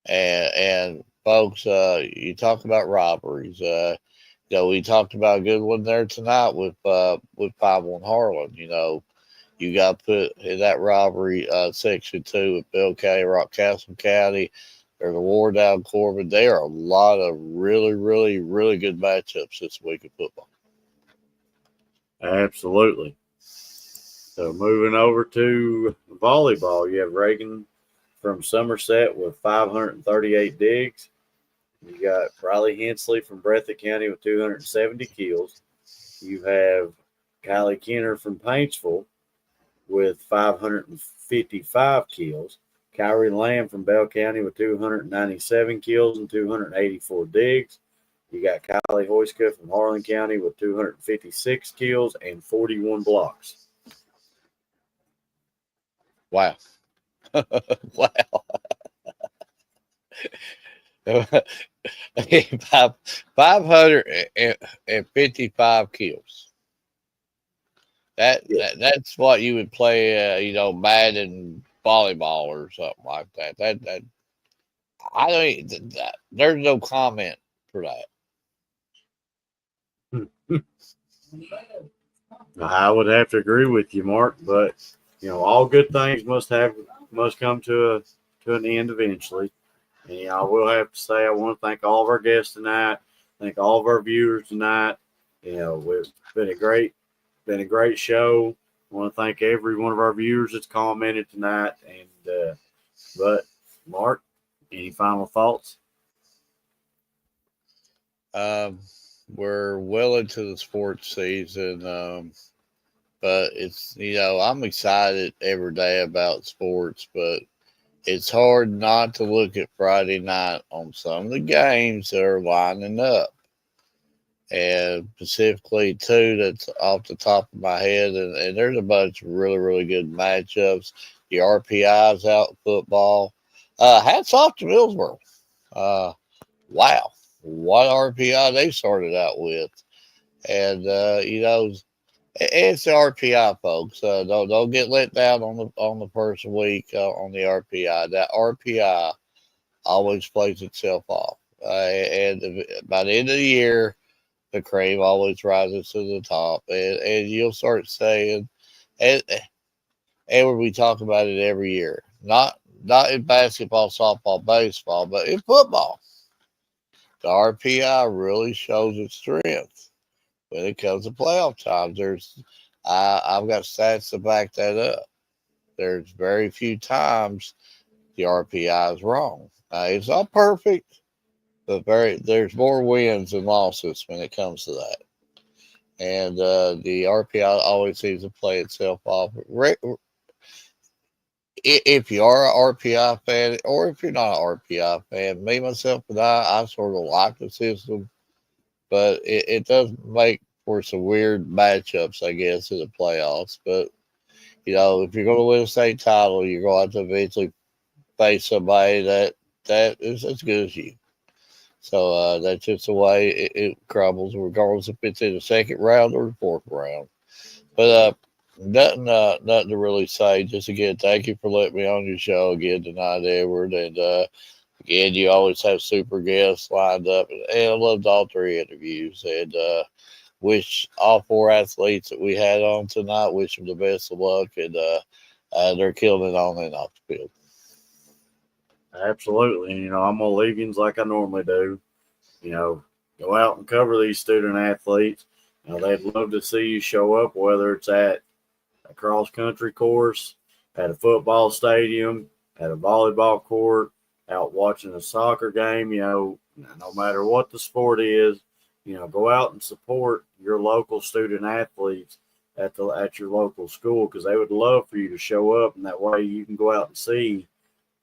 And folks, you talk about robberies. We talked about a good one there tonight with 5-1 Harlan. You got put in that robbery section 2 with Bell County, Rockcastle County. There's a war down Corbin. There are a lot of really, really, really good matchups this week of football. Absolutely. So moving over to volleyball, you have Reagan from Somerset with 538 digs. You got Riley Hensley from Breathitt County with 270 kills. You have Kylie Kenner from Paintsville with 555 kills. Kyrie Lamb from Bell County with 297 kills and 284 digs. You got Kylie Hoyska from Harlan County with 256 kills and 41 blocks. Wow. Wow. 555 kills. That's what you would play, Madden volleyball or something like that. That I don't. There's no comment for that. I would have to agree with you, Mark, but all good things must come to an end eventually. And I will have to say I want to thank all of our guests tonight, thank all of our viewers tonight. It's been a great show. I want to thank every one of our viewers that's commented tonight. And but Mark, any final thoughts? We're well into the sports season, but it's I'm excited every day about sports, but it's hard not to look at Friday night on some of the games that are lining up. And specifically 2 that's off the top of my head, and there's a bunch of really, really good matchups. The RPI's out in football. Hats off to Millsboro. Wow, what RPI they started out with. And, it's the RPI, folks. Don't get let down on the first week on the RPI. That RPI always plays itself off, and by the end of the year, the cream always rises to the top, and you'll start saying, and we talk about it every year. Not in basketball, softball, baseball, but in football, the RPI really shows its strength when it comes to playoff times. I've got stats to back that up. There's very few times the RPI is wrong. It's not perfect, but there's more wins than losses when it comes to that. and the RPI always seems to play itself off. If you are an RPI fan, or if you're not an RPI fan, me myself and I sort of like the system, but it does make for some weird matchups, I guess, in the playoffs. But if you're going to win a state title, you're going to have to eventually face somebody that is as good as you. So that's just the way it crumbles, regardless if it's in the second round or the fourth round. But nothing to really say. Just again, thank you for letting me on your show again tonight, Edward. And again, you always have super guests lined up, and I loved all three interviews. And wish all four athletes that we had on tonight, wish them the best of luck, and they're killing it on and off the field. Absolutely. I'm gonna leave you like I normally do. Go out and cover these student athletes. They'd love to see you show up, whether it's at a cross country course, at a football stadium, at a volleyball court, out watching a soccer game. No matter what the sport is, go out and support your local student athletes at your local school, because they would love for you to show up, and that way you can go out and see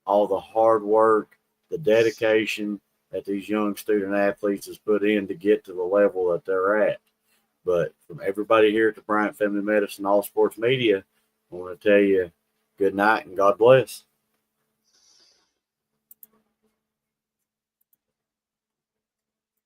all the hard work, the dedication that these young student athletes has put in to get to the level that they're at. But from everybody here at the Bryant Family Medicine All Sports Media, I want to tell you good night and God bless.